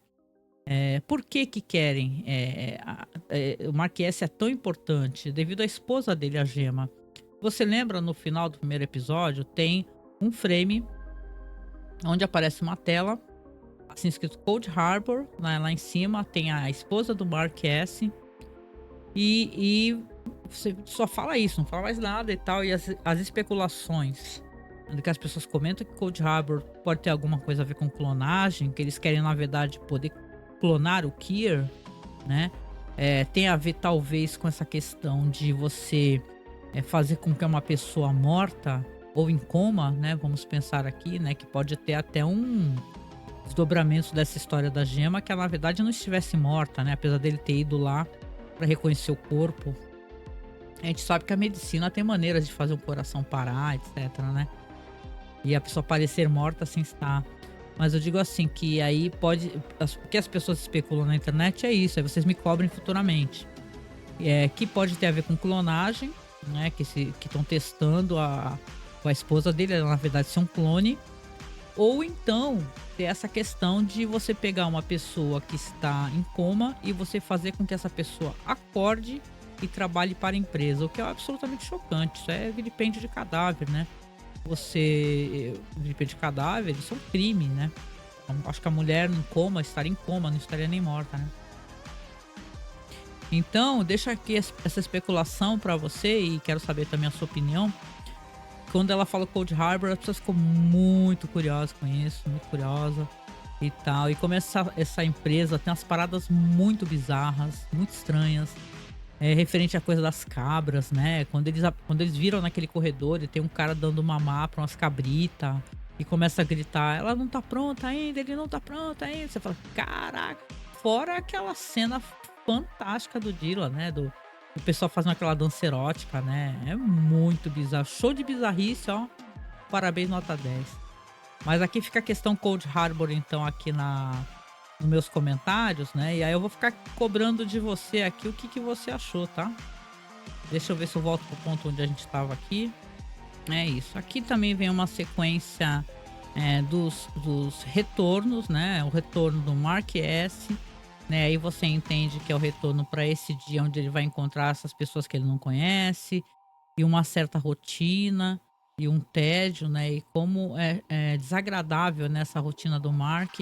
Por que querem? O Mark S é tão importante devido à esposa dele, a Gemma. Você lembra, no final do primeiro episódio, tem um frame onde aparece uma tela assim escrito Cold Harbor, né, lá em cima tem a esposa do Mark S. E você só fala isso, não fala mais nada e tal. E as especulações que as pessoas comentam que Cold Harbor pode ter alguma coisa a ver com clonagem, que eles querem, na verdade, poder clonar o Kier, né? Tem a ver, talvez, com essa questão de você fazer com que uma pessoa morta ou em coma, né? Vamos pensar aqui, né? Que pode ter até um desdobramento dessa história da Gemma, que ela, na verdade, não estivesse morta, né? Apesar dele ter ido lá para reconhecer o corpo. A gente sabe que a medicina tem maneiras de fazer o coração parar, etc, né? E a pessoa parecer morta sem estar. Mas eu digo assim, que aí pode... O que as pessoas especulam na internet é isso. Aí vocês me cobrem futuramente. Que pode ter a ver com clonagem, né? Que estão testando com a esposa dele. Ela, na verdade, ser um clone. Ou então, ter essa questão de você pegar uma pessoa que está em coma e você fazer com que essa pessoa acorde e trabalhe para a empresa, o que é absolutamente chocante. Isso é vilipêndio de cadáver, né? Vilipêndio de cadáver, isso é um crime, né? Então, acho que a mulher em coma, estaria em coma, não estaria nem morta, né? Então, deixa aqui essa especulação para você e quero saber também a sua opinião. Quando ela fala Cold Harbor, a pessoa ficou muito curiosa com isso, muito curiosa e tal. E como essa empresa tem umas paradas muito bizarras, muito estranhas, referente à coisa das cabras, né? Quando eles viram naquele corredor e tem um cara dando mamar pra umas cabritas e começa a gritar, ela não tá pronta ainda, ele não tá pronto ainda. Você fala, caraca, fora aquela cena fantástica do Dylan, né? O pessoal fazendo aquela dança erótica, né? É muito bizarro. Show de bizarrice, ó. Parabéns, nota 10. Mas aqui fica a questão Cold Harbor, então, aqui nos meus comentários, né? E aí eu vou ficar cobrando de você aqui o que, que você achou, tá? Deixa eu ver se eu volto pro ponto onde a gente estava aqui. É isso. Aqui também vem uma sequência dos retornos, né? O retorno do Mark S, né? Aí você entende que é o retorno para esse dia onde ele vai encontrar essas pessoas que ele não conhece e uma certa rotina e um tédio, né? E como é desagradável nessa rotina do Mark.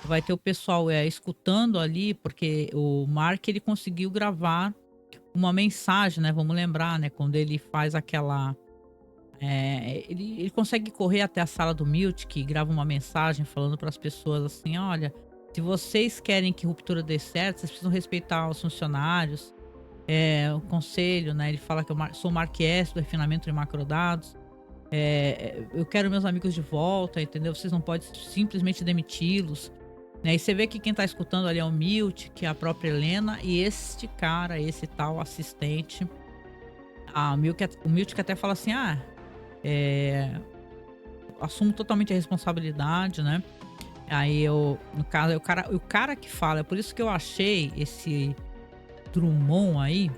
Vai ter o pessoal escutando ali, porque o Mark ele conseguiu gravar uma mensagem, né? Vamos lembrar, né? Quando ele faz aquela ele consegue correr até a sala do Milt, e grava uma mensagem falando para as pessoas assim: olha, se vocês querem que ruptura dê certo, vocês precisam respeitar os funcionários, o conselho, né? Ele fala que eu sou o Mark S do refinamento de macrodados. Eu quero meus amigos de volta, entendeu? Vocês não podem simplesmente demiti-los, né? E você vê que quem tá escutando ali é o Milt, que é a própria Helena, e este cara, esse tal assistente. O Milt que até fala assim: é, assumo totalmente a responsabilidade, né? Aí no caso, é o cara que fala, é por isso que eu achei esse Drummond aí,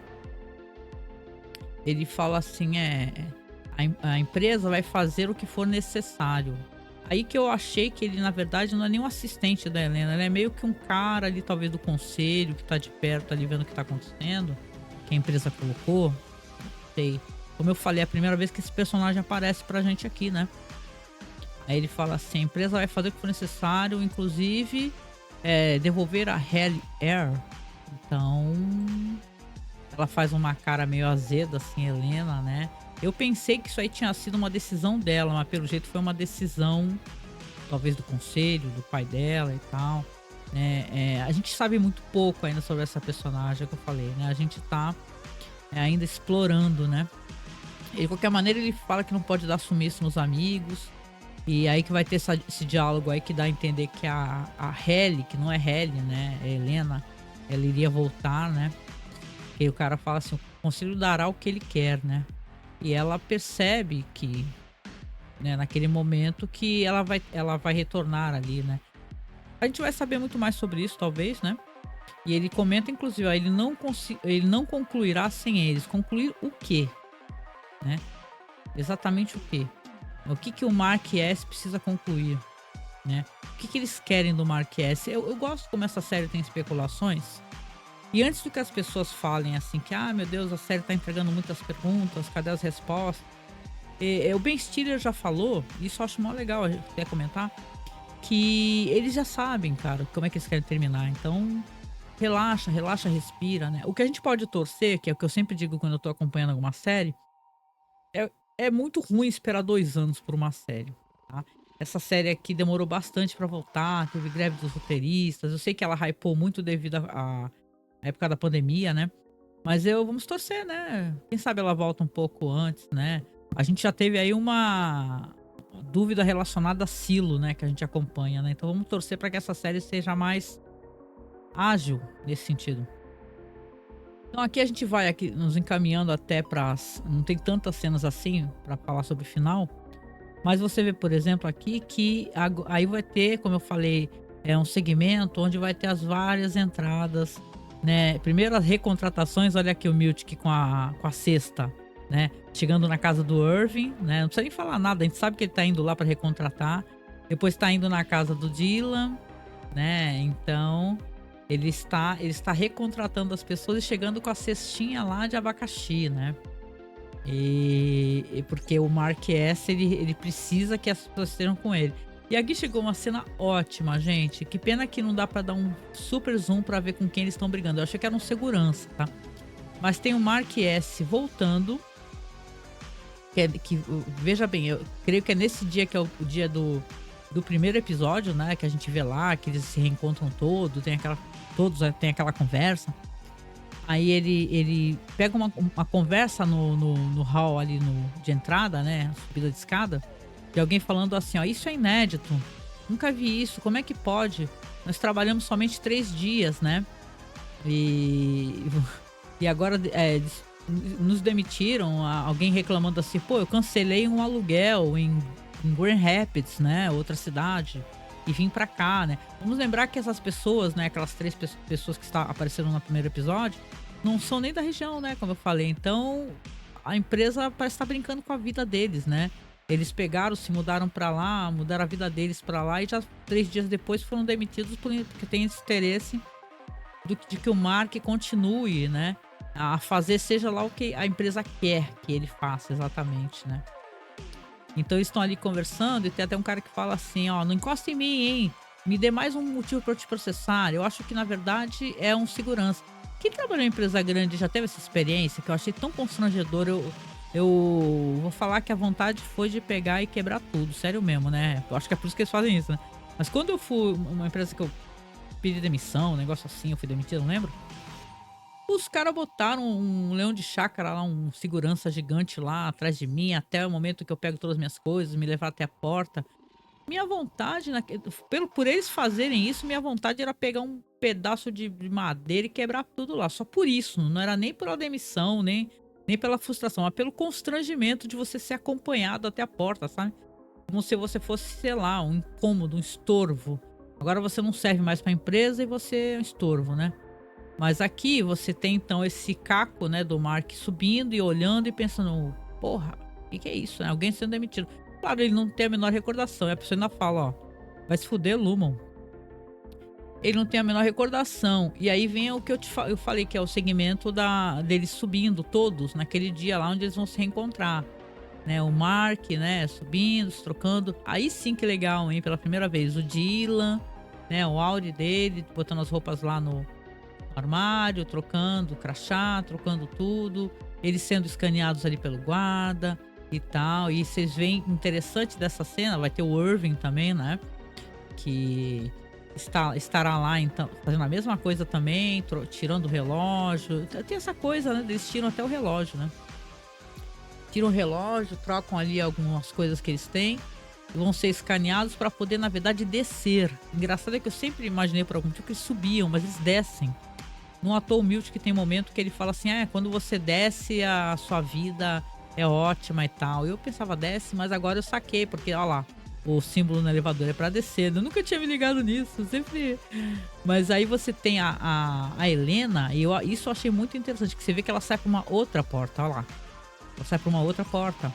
ele fala assim, a empresa vai fazer o que for necessário. Aí que eu achei que ele, na verdade, não é nenhum assistente da Helena, ele é meio que um cara ali, talvez do conselho, que tá de perto ali vendo o que tá acontecendo, que a empresa colocou. Não sei. Como eu falei, é a primeira vez que esse personagem aparece pra gente aqui, né? Aí ele fala assim, a empresa vai fazer o que for necessário, inclusive devolver a Hell Air. Então, ela faz uma cara meio azeda, assim, Helena, né? Eu pensei que isso aí tinha sido uma decisão dela, mas pelo jeito foi uma decisão, talvez do conselho, do pai dela e tal, né? A gente sabe muito pouco ainda sobre essa personagem que eu falei, né? A gente tá ainda explorando, né? E de qualquer maneira ele fala que não pode dar sumiço nos amigos. E aí que vai ter esse diálogo aí que dá a entender que a Halle, que não é Halle, né? É Helena, ela iria voltar, né? E o cara fala assim, o conselho dará o que ele quer, né? E ela percebe que, né, naquele momento que ela vai retornar ali, né? A gente vai saber muito mais sobre isso, talvez, né? E ele comenta, inclusive, ó, ele não concluirá sem eles. Concluir o quê? Né? Exatamente o quê? O que o Mark S precisa concluir, né? O que eles querem do Mark S? Eu gosto como essa série tem especulações. E antes do que as pessoas falem assim que, meu Deus, a série tá entregando muitas perguntas, cadê as respostas? O Ben Stiller já falou, isso eu acho mó legal a gente quer comentar, que eles já sabem, cara, como é que eles querem terminar. Então, relaxa, respira, né? O que a gente pode torcer, que é o que eu sempre digo quando eu tô acompanhando alguma série, é muito ruim esperar 2 anos por uma série, tá? Essa série aqui demorou bastante pra voltar, teve greve dos roteiristas, eu sei que ela hypou muito devido à época da pandemia, né? Mas vamos torcer, né? Quem sabe ela volta um pouco antes, né? A gente já teve aí uma dúvida relacionada a Silo, né? Que a gente acompanha, né? Então vamos torcer para que essa série seja mais ágil nesse sentido. Então aqui a gente vai aqui nos encaminhando até para não tem tantas cenas assim para falar sobre o final, mas você vê, por exemplo, aqui que aí vai ter, como eu falei, um segmento onde vai ter as várias entradas, né? Primeiro as recontratações, olha aqui o Miltic com a cesta, né? Chegando na casa do Irving, né? Não precisa nem falar nada, a gente sabe que ele tá indo lá para recontratar. Depois tá indo na casa do Dylan, né? Então, Ele está recontratando as pessoas e chegando com a cestinha lá de abacaxi, né. E porque o Mark S, ele precisa que as pessoas estejam com ele. E aqui chegou uma cena ótima, gente. Que pena que não dá pra dar um super zoom pra ver com quem eles estão brigando. Eu achei que era um segurança, tá? Mas tem o Mark S voltando. Veja bem, eu creio que é nesse dia que é o dia do primeiro episódio, né? Que a gente vê lá, que eles se reencontram todos têm aquela conversa. Aí ele pega uma conversa no hall ali de entrada, né, subida de escada, de alguém falando assim: "Ó, isso é inédito, nunca vi isso, como é que pode? Nós trabalhamos somente 3 dias, né, e e agora eles nos demitiram", alguém reclamando assim: "Pô, eu cancelei um aluguel em Grand Rapids, né, outra cidade, e vim pra cá, né". Vamos lembrar que essas pessoas, né, aquelas 3 pessoas que apareceram no primeiro episódio, não são nem da região, né, como eu falei. Então, a empresa parece estar brincando com a vida deles, né. Eles pegaram, se mudaram pra lá, mudaram a vida deles pra lá e já 3 dias depois foram demitidos porque tem esse interesse de que o Mark continue, né, a fazer seja lá o que a empresa quer que ele faça exatamente, né. Então eles estão ali conversando e tem até um cara que fala assim: "Ó, não encosta em mim, hein, me dê mais um motivo pra eu te processar". Eu acho que na verdade é um segurança. Quem trabalhou em empresa grande já teve essa experiência que eu achei tão constrangedor. Eu vou falar que a vontade foi de pegar e quebrar tudo, sério mesmo, né. Eu acho que é por isso que eles fazem isso, né. Mas quando eu fui uma empresa que eu pedi demissão, um negócio assim, eu fui demitido, não lembro. Os caras botaram um leão de chácara lá, um segurança gigante lá atrás de mim, até o momento que eu pego todas as minhas coisas, me levar até a porta. Minha vontade por eles fazerem isso, minha vontade era pegar um pedaço de madeira e quebrar tudo lá, só por isso, não era nem pela demissão, nem pela frustração, mas pelo constrangimento de você ser acompanhado até a porta, sabe. Como se você fosse, sei lá, um incômodo, um estorvo. Agora você não serve mais pra empresa e você é um estorvo, né. Mas aqui você tem então esse caco, né, do Mark subindo e olhando e pensando: "Porra, que é isso, né, alguém sendo demitido". Claro, ele não tem a menor recordação, e a pessoa ainda fala: "Ó, vai se fuder, Lumon". Ele não tem a menor recordação. E aí vem o que eu falei, que é o segmento deles subindo todos naquele dia lá onde eles vão se reencontrar, né, o Mark, né, subindo, se trocando. Aí sim que legal, hein, pela primeira vez o Dylan, né, o Audi dele, botando as roupas lá no armário, trocando o crachá, trocando tudo, eles sendo escaneados ali pelo guarda e tal. E vocês veem interessante dessa cena, vai ter o Irving também, né, que estará lá então fazendo a mesma coisa também, tirando o relógio. Tem essa coisa, né, eles tiram até o relógio, né. Tiram o relógio, trocam ali algumas coisas que eles têm, e vão ser escaneados para poder, na verdade, descer. Engraçado é que eu sempre imaginei por algum motivo que eles subiam, mas eles descem. No Ator Humilde que tem momento que ele fala assim: "Ah, quando você desce a sua vida é ótima e tal". Eu pensava: "Desce", mas agora eu saquei, porque olha lá, o símbolo no elevador é pra descer, eu nunca tinha me ligado nisso, sempre. Mas aí você tem a Helena, e isso eu achei muito interessante, que você vê que ela sai pra uma outra porta, olha lá, ela sai pra uma outra porta,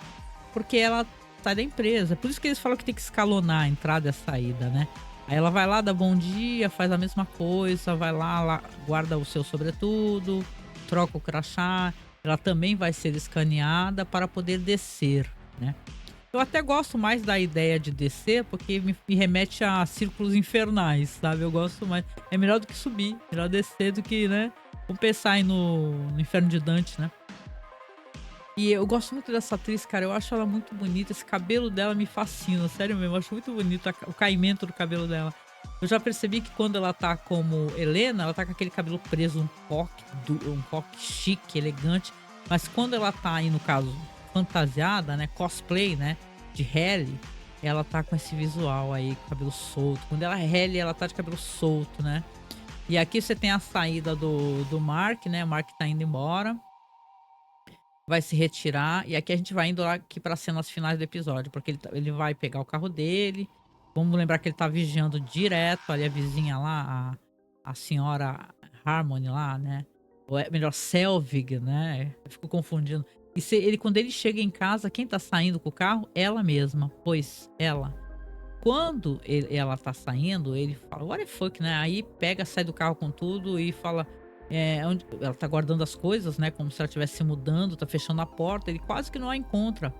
porque ela sai da empresa, por isso que eles falam que tem que escalonar a entrada e a saída, né. Aí ela vai lá, dá bom dia, faz a mesma coisa, vai lá, guarda o seu sobretudo, troca o crachá, ela também vai ser escaneada para poder descer, né. Eu até gosto mais da ideia de descer, porque me remete a círculos infernais, sabe, eu gosto mais, é melhor do que subir, melhor descer do que, né, vamos pensar aí no Inferno de Dante, né. E eu gosto muito dessa atriz, cara, eu acho ela muito bonita, esse cabelo dela me fascina, sério mesmo, eu acho muito bonito o caimento do cabelo dela. Eu já percebi que quando ela tá como Helena, ela tá com aquele cabelo preso, um coque chique, elegante, mas quando ela tá aí, no caso, fantasiada, né, cosplay, né, de Halle, ela tá com esse visual aí, cabelo solto. Quando ela é Halle, ela tá de cabelo solto, né. E aqui você tem a saída do Mark, né, o Mark tá indo embora, vai se retirar, e aqui a gente vai indo lá aqui para cenas finais do episódio, porque ele vai pegar o carro dele. Vamos lembrar que ele tá vigiando direto ali a vizinha lá, a senhora Harmony lá, né, ou é melhor Selvig, né, eu fico confundindo. E se ele quando ele chega em casa, quem tá saindo com o carro? Ela mesma, pois ela. quando ela tá saindo, ele fala: "What the fuck", né, aí pega, sai do carro com tudo e fala, onde ela tá guardando as coisas, né, como se ela estivesse se mudando, tá fechando a porta, ele quase que não a encontra.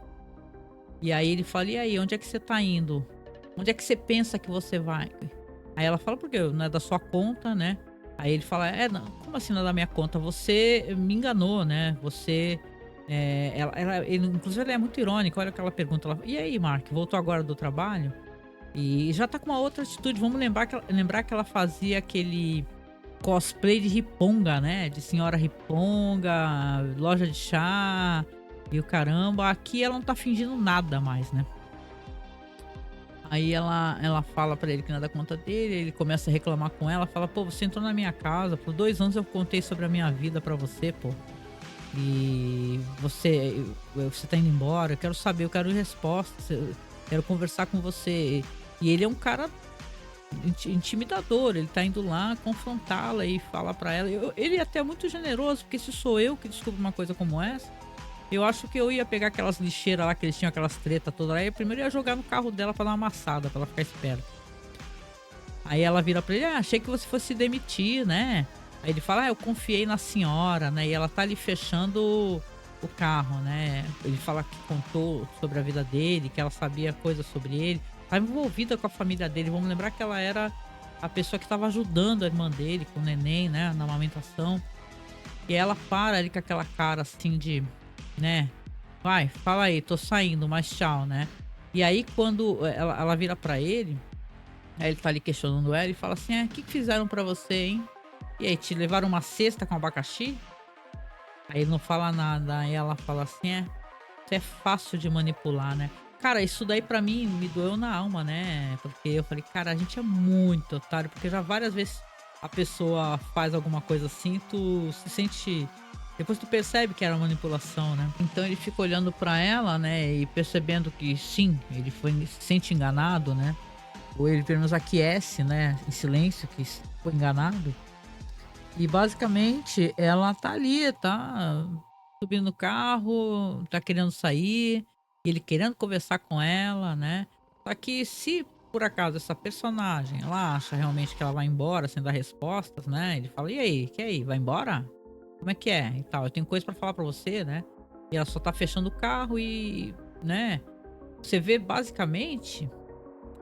E aí ele fala: "E aí, onde é que você tá indo? Onde é que você pensa que você vai?" Aí ela fala: "Porque não é da sua conta, né". Aí ele fala: "É, não, como assim não é da minha conta? Você me enganou, né, você", ele inclusive ela é muito irônica, olha o que ela pergunta, ela: "E aí, Mark, voltou agora do trabalho?" E já tá com uma outra atitude, vamos lembrar que ela fazia aquele cosplay de riponga, né, de senhora riponga, loja de chá e o caramba. Aqui ela não tá fingindo nada mais, né. Aí ela fala pra ele que não é da conta dele, ele começa a reclamar com ela, fala: "Pô, você entrou na minha casa, por 2 anos eu contei sobre a minha vida pra você, pô, e você tá indo embora, eu quero saber, eu quero respostas, eu quero conversar com você". E ele é um cara intimidador, ele tá indo lá confrontá-la e falar pra ela, ele é até muito generoso, porque se sou eu que descubro uma coisa como essa, eu acho que eu ia pegar aquelas lixeiras lá que eles tinham, aquelas treta toda lá, e primeiro ia jogar no carro dela pra dar uma amassada, pra ela ficar esperta. Aí ela vira pra ele: "Ah, achei que você fosse se demitir, né?" Aí ele fala: "Ah, eu confiei na senhora, né?" E ela tá ali fechando o carro, né. Ele fala que contou sobre a vida dele, que ela sabia coisas sobre ele, estava envolvida com a família dele. Vamos lembrar que ela era a pessoa que estava ajudando a irmã dele com o neném, né, na amamentação. E ela para ali com aquela cara assim de, né: "Vai, fala aí, tô saindo, mas tchau", né. E aí quando ela vira pra ele, aí ele tá ali questionando ela e fala assim: "É, que fizeram pra você, hein? E aí, te levaram uma cesta com abacaxi?" Aí ele não fala nada, aí ela fala assim: "É, você é fácil de manipular, né". Cara, isso daí pra mim me doeu na alma, né, porque eu falei: "Cara, a gente é muito otário", porque já várias vezes a pessoa faz alguma coisa assim, tu se sente, depois tu percebe que era manipulação, né. Então ele fica olhando pra ela, né, e percebendo que sim, ele se sente enganado, né, ou ele pelo menos aquece, né, em silêncio que foi enganado. E basicamente ela tá ali, tá subindo no carro, tá querendo sair, ele querendo conversar com ela, né. Só que se por acaso essa personagem, ela acha realmente que ela vai embora sem dar respostas, né, ele fala: "E aí, quer ir? Vai embora? Como é que é e tal? Eu tenho coisa pra falar pra você, né". E ela só tá fechando o carro e, né, você vê basicamente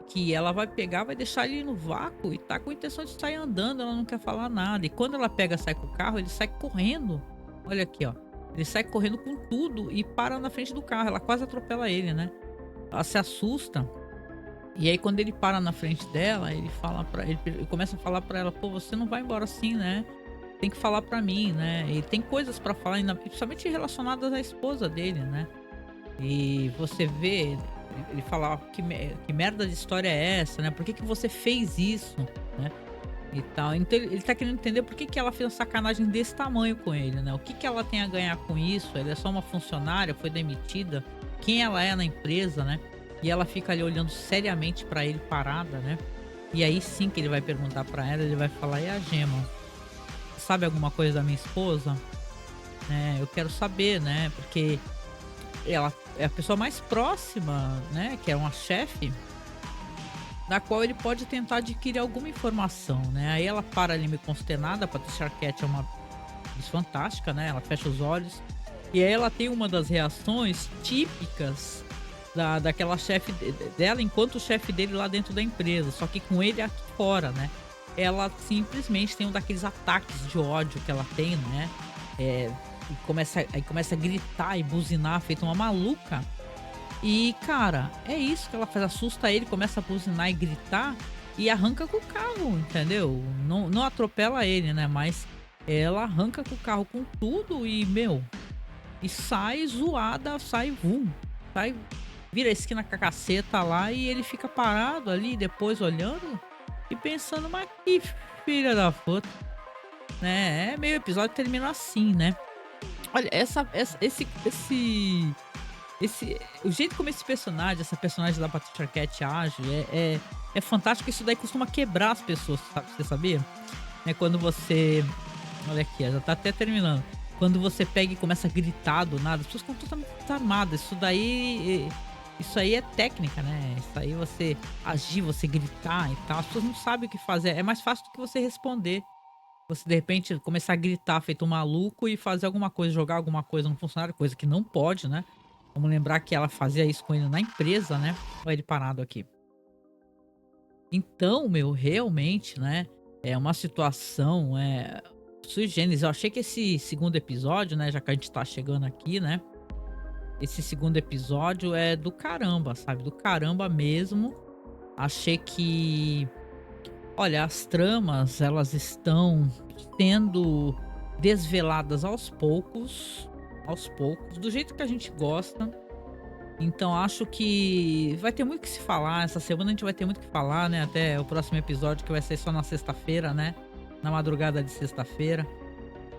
que ela vai pegar, vai deixar ele no vácuo e tá com a intenção de sair andando, ela não quer falar nada. E quando ela pega, sai com o carro, ele sai correndo. Olha aqui, ó. Ele sai correndo com tudo e para na frente do carro. Ela quase atropela ele, né? Ela se assusta. E aí, quando ele para na frente dela, ele fala para ele começa a falar pra ela: "Pô, você não vai embora assim, né? Tem que falar pra mim, né?" Ele tem coisas pra falar, ainda, principalmente relacionadas à esposa dele, né? E você vê, ele fala: "Ó, que merda de história é essa, né, por que que você fez isso?", né, e tal. Então ele tá querendo entender por que que ela fez uma sacanagem desse tamanho com ele, né, o que que ela tem a ganhar com isso, ela é só uma funcionária, foi demitida, quem ela é na empresa, né. E ela fica ali olhando seriamente pra ele parada, né, e aí sim que ele vai perguntar pra ela, ele vai falar: "E a Gema, sabe alguma coisa da minha esposa? Né, eu quero saber, né, porque ela é a pessoa mais próxima, né, que é uma chefe, da qual ele pode tentar adquirir alguma informação, né". Aí ela para ali meio consternada, a Patricia Arquette é uma atriz fantástica, né, ela fecha os olhos, e aí ela tem uma das reações típicas daquela chefe dela, enquanto o chefe dele lá dentro da empresa, só que com ele aqui fora, né. Ela simplesmente tem um daqueles ataques de ódio que ela tem, né, eh, e começa a gritar e buzinar feito uma maluca. E, cara, é isso que ela faz, assusta ele, começa a buzinar e gritar e arranca com o carro, entendeu? Não atropela ele, né, mas ela arranca com o carro com tudo e, meu, e sai zoada, sai vum, sai, vira a esquina com a caceta lá e ele fica parado ali depois olhando e pensando: "Mas que filha da puta", né, é meio episódio termina assim, né. Olha, essa esse o jeito como esse personagem, essa personagem da Patricia Arquette age é fantástico, isso daí costuma quebrar as pessoas, sabe, você sabia? É quando você, olha aqui, ó, já tá até terminando. Quando você pega e começa a gritar do nada, as pessoas ficam totalmente desarmadas, isso daí isso aí é técnica, né? Isso aí você agir, você gritar e tal. As pessoas não sabem o que fazer. É mais fácil do que você responder. Você de repente começar a gritar feito um maluco e fazer alguma coisa, jogar alguma coisa no funcionário, coisa que não pode, né? Vamos lembrar que ela fazia isso com ele na empresa, né? Olha ele parado aqui. Então, meu, realmente, né, é uma situação, sui generis. Eu achei que esse segundo episódio, né, já que a gente tá chegando aqui, né, esse segundo episódio é do caramba, sabe, do caramba mesmo. Achei que, olha, as tramas, elas estão sendo desveladas aos poucos, do jeito que a gente gosta. Então acho que vai ter muito o que se falar. Essa semana a gente vai ter muito o que falar, né? Até o próximo episódio que vai ser só na sexta-feira, né? Na madrugada de sexta-feira.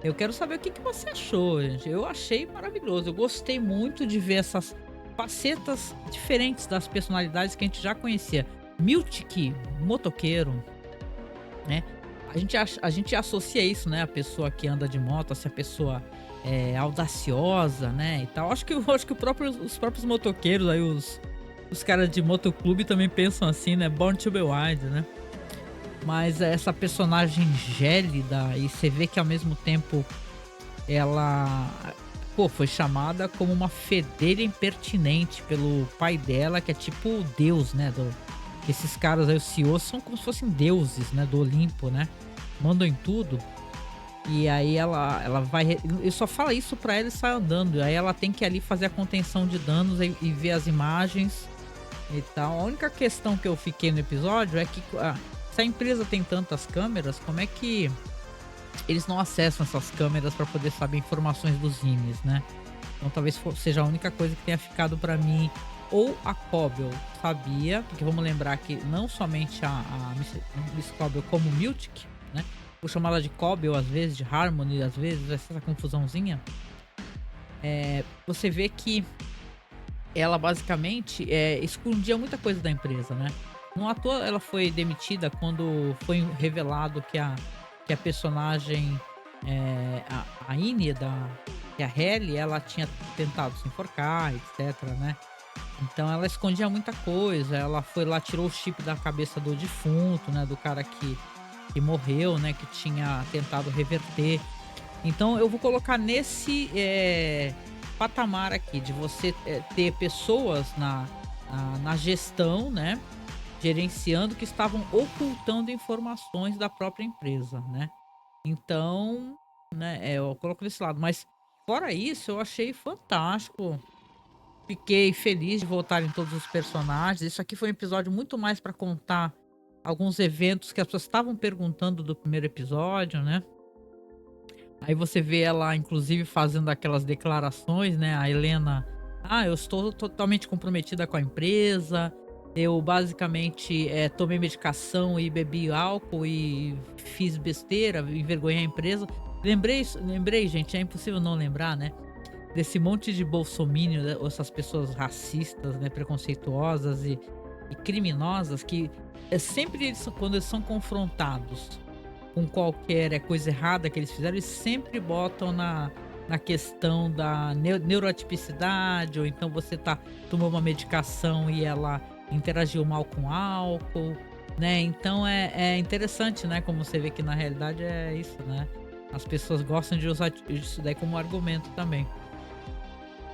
Eu quero saber o que que você achou, gente. Eu achei maravilhoso. Eu gostei muito de ver essas facetas diferentes das personalidades que a gente já conhecia. Miltic, motoqueiro, né? A gente associa isso, né? A pessoa que anda de moto, se a pessoa é audaciosa, né? E tal. Acho que os próprios motoqueiros aí, os caras de motoclube também pensam assim, né? Born to be Wild, né? Mas essa personagem gélida, e você vê que ao mesmo tempo ela, pô, foi chamada como uma fedelha impertinente pelo pai dela, que é tipo o deus, né? Que esses caras aí, os CEOs, são como se fossem deuses, né? Do Olimpo, né? Mandam em tudo. E aí ela vai. Ele só fala isso pra ela e sai andando. E aí ela tem que ali fazer a contenção de danos e ver as imagens e tal. A única questão que eu fiquei no episódio é que se a empresa tem tantas câmeras, como é que eles não acessam essas câmeras para poder saber informações dos IMEs, né? Então talvez seja a única coisa que tenha ficado para mim. Ou a Cobble sabia, porque vamos lembrar que não somente a Miss Cobble como Miltic, né? Vou chamar ela de Cobble às vezes, de Harmony às vezes, essa confusãozinha. Você vê que ela basicamente escondia muita coisa da empresa, né? Não à toa ela foi demitida quando foi revelado que a personagem, a Ine, que é a Halle, ela tinha tentado se enforcar, etc, né? Então ela escondia muita coisa, ela foi lá, tirou o chip da cabeça do defunto, né? Do cara que morreu, né? Que tinha tentado reverter. Então eu vou colocar nesse patamar aqui de você ter pessoas na gestão, né? Gerenciando, que estavam ocultando informações da própria empresa, né? Então, né? Eu coloco desse lado. Mas fora isso, eu achei fantástico. Fiquei feliz de voltarem todos os personagens. Isso aqui foi um episódio muito mais para contar alguns eventos que as pessoas estavam perguntando do primeiro episódio, né? Aí você vê ela, inclusive, fazendo aquelas declarações, né? A Helena, eu estou totalmente comprometida com a empresa. Eu basicamente tomei medicação e bebi álcool e fiz besteira, envergonhei a empresa. Lembrei, gente, é impossível não lembrar, né? Desse monte de bolsominion, né, essas pessoas racistas, né, preconceituosas e criminosas que sempre quando eles são confrontados com qualquer coisa errada que eles fizeram, eles sempre botam na questão da neuroatipicidade, ou então você tomou uma medicação e ela interagiu mal com álcool, né? Então é interessante, né? Como você vê que na realidade é isso, né? As pessoas gostam de usar isso daí como argumento também.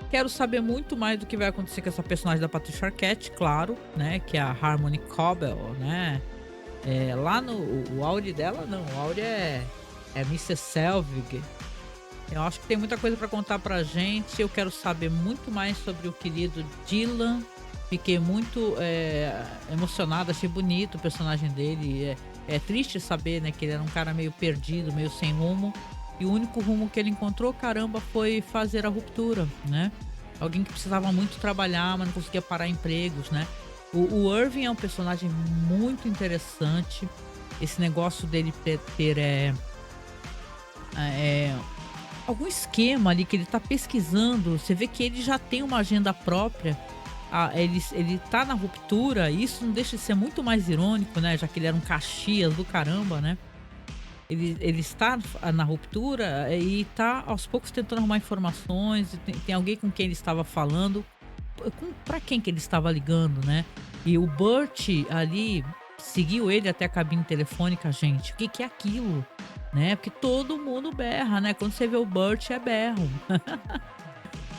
Quero saber muito mais do que vai acontecer com essa personagem da Patricia Arquette, claro, né? Que é a Harmony Cobble, né? Lá no o áudio dela, não. O áudio é Mrs. Selvig. Eu acho que tem muita coisa pra contar pra gente. Eu quero saber muito mais sobre o querido Dylan. Fiquei muito emocionado, achei bonito o personagem dele. É triste saber, né, que ele era um cara meio perdido, meio sem rumo. E o único rumo que ele encontrou, caramba, foi fazer a ruptura, né? Alguém que precisava muito trabalhar, mas não conseguia parar empregos, né? O Irving é um personagem muito interessante. Esse negócio dele ter algum esquema ali que ele tá pesquisando. Você vê que ele já tem uma agenda própria. Ele tá na ruptura, e isso não deixa de ser muito mais irônico, né? Já que ele era um Caxias do caramba, né? Ele está na ruptura e tá aos poucos tentando arrumar informações. Tem alguém com quem ele estava falando pra quem que ele estava ligando, né? E o Burt ali seguiu ele até a cabine telefônica, gente. O que que é aquilo? Né? Porque todo mundo berra, né? Quando você vê o Burt é berro.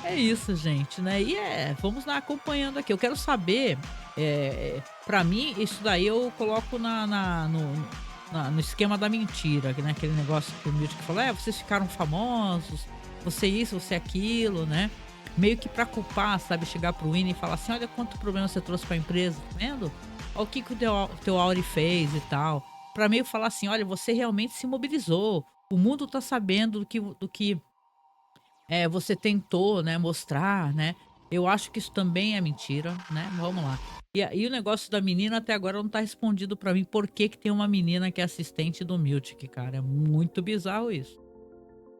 É isso, gente, né? E vamos lá acompanhando aqui. Eu quero saber, para mim, isso daí eu coloco no esquema da mentira, né? Aquele negócio que o Milton falou, vocês ficaram famosos, você isso, você aquilo, né? Meio que pra culpar, sabe? Chegar pro Winnie e falar assim, olha quanto problema você trouxe pra empresa, tá vendo? Olha o que que o teu Auri fez e tal. Pra meio falar assim, olha, você realmente se mobilizou. O mundo tá sabendo do que você tentou, né, mostrar, né. Eu acho que isso também é mentira, né, vamos lá. E o negócio da menina até agora não tá respondido pra mim por que que tem uma menina que é assistente do Miltic, cara, é muito bizarro isso.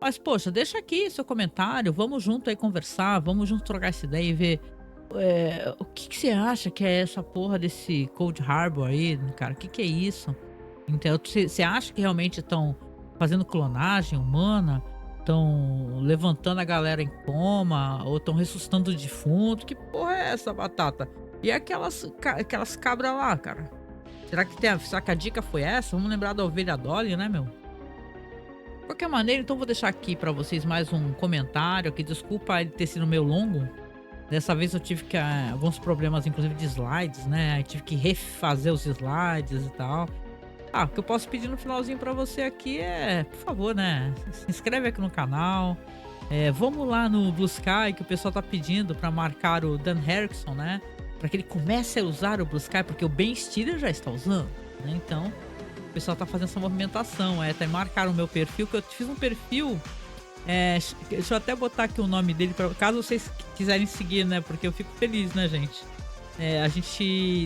Mas poxa, deixa aqui seu comentário, vamos junto aí conversar, vamos junto trocar essa ideia e ver, o que que você acha que é essa porra desse Cold Harbor aí, cara, o que que é isso? Então, você acha que realmente estão fazendo clonagem humana? Estão levantando a galera em coma? Ou estão ressuscitando o defunto? Que porra é essa, Batata? E aquelas cabras lá, cara? Será que a dica foi essa? Vamos lembrar da ovelha Dolly, né, meu? De qualquer maneira, então vou deixar aqui pra vocês mais um comentário, que desculpa ele ter sido meio longo. Dessa vez eu tive que alguns problemas, inclusive de slides, né? Aí tive que refazer os slides e tal. O que eu posso pedir no finalzinho pra você aqui por favor, né, se inscreve aqui no canal, vamos lá no Blue Sky que o pessoal tá pedindo pra marcar o Dan Harrison, né, pra que ele comece a usar o Blue Sky, porque o Ben Stiller já está usando, né, então o pessoal tá fazendo essa movimentação, até marcaram o meu perfil, que eu fiz um perfil, deixa eu até botar aqui o nome dele, caso vocês quiserem seguir, né, porque eu fico feliz, né, gente.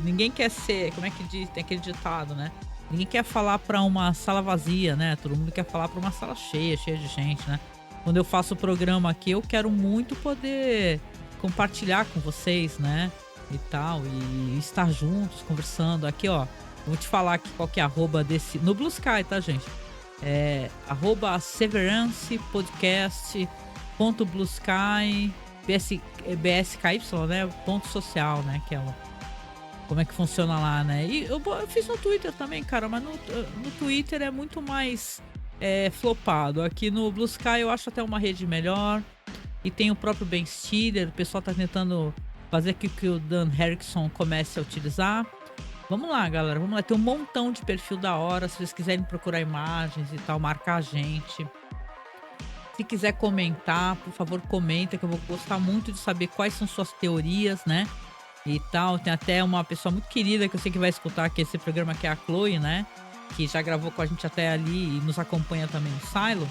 Ninguém quer ser, como é que diz, tem aquele ditado, né, ninguém quer falar pra uma sala vazia, né? Todo mundo quer falar pra uma sala cheia de gente, né? Quando eu faço o programa aqui, eu quero muito poder compartilhar com vocês, né? E tal, e estar juntos, conversando. Aqui, ó, eu vou te falar aqui qual que é a arroba desse... No Blue Sky, tá, gente? Arroba severancepodcast.bluesky, BSKY, né? Ponto social, né? Que é como é que funciona lá, né? E eu fiz no Twitter também, cara, mas no Twitter é muito mais flopado. Aqui no Blue Sky eu acho até uma rede melhor. E tem o próprio Ben Stiller, o pessoal tá tentando fazer que o Dan Harrison comece a utilizar. Vamos lá, galera, vamos lá. Tem um montão de perfil da hora, se vocês quiserem procurar imagens e tal, marcar a gente. Se quiser comentar, por favor, comenta, que eu vou gostar muito de saber quais são suas teorias, né? E tal, tem até uma pessoa muito querida que eu sei que vai escutar aqui esse programa, que é a Chloe, né? Que já gravou com a gente até ali e nos acompanha também no Silo.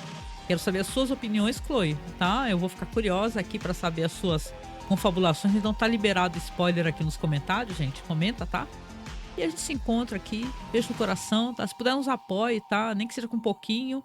Quero saber as suas opiniões, Chloe, tá? Eu vou ficar curiosa aqui pra saber as suas confabulações. Então tá liberado spoiler aqui nos comentários, gente. Comenta, tá? E a gente se encontra aqui. Beijo no coração, tá? Se puder nos apoie, tá? Nem que seja com um pouquinho.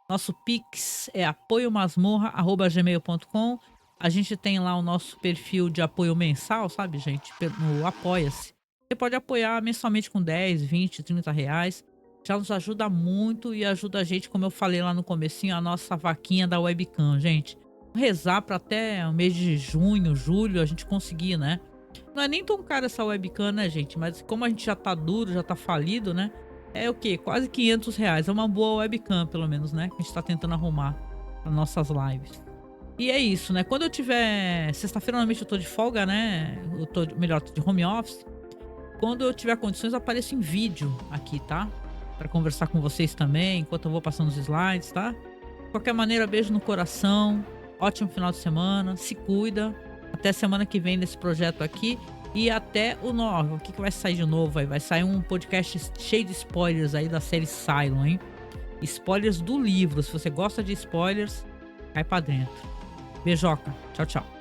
Nosso Pix é apoiomasmorra@gmail.com. A gente tem lá o nosso perfil de apoio mensal, sabe, gente? No Apoia-se. Você pode apoiar mensalmente com 10, 20, 30 reais. Já nos ajuda muito e ajuda a gente, como eu falei lá no comecinho, a nossa vaquinha da webcam, gente. Rezar para até o mês de junho, julho, a gente conseguir, né? Não é nem tão cara essa webcam, né, gente? Mas como a gente já tá duro, já tá falido, né? É o quê? Quase 500 reais. É uma boa webcam, pelo menos, né? Que a gente tá tentando arrumar para nossas lives. E é isso, né? Quando eu tiver... Sexta-feira, normalmente eu tô de folga, né? Eu tô, melhor, tô de home office. Quando eu tiver condições, eu apareço em vídeo aqui, tá? Pra conversar com vocês também, enquanto eu vou passando os slides, tá? De qualquer maneira, beijo no coração. Ótimo final de semana. Se cuida. Até semana que vem nesse projeto aqui. E até o novo. O que vai sair de novo aí? Vai sair um podcast cheio de spoilers aí da série Silo, hein? Spoilers do livro. Se você gosta de spoilers, cai pra dentro. Beijoca. Tchau, tchau.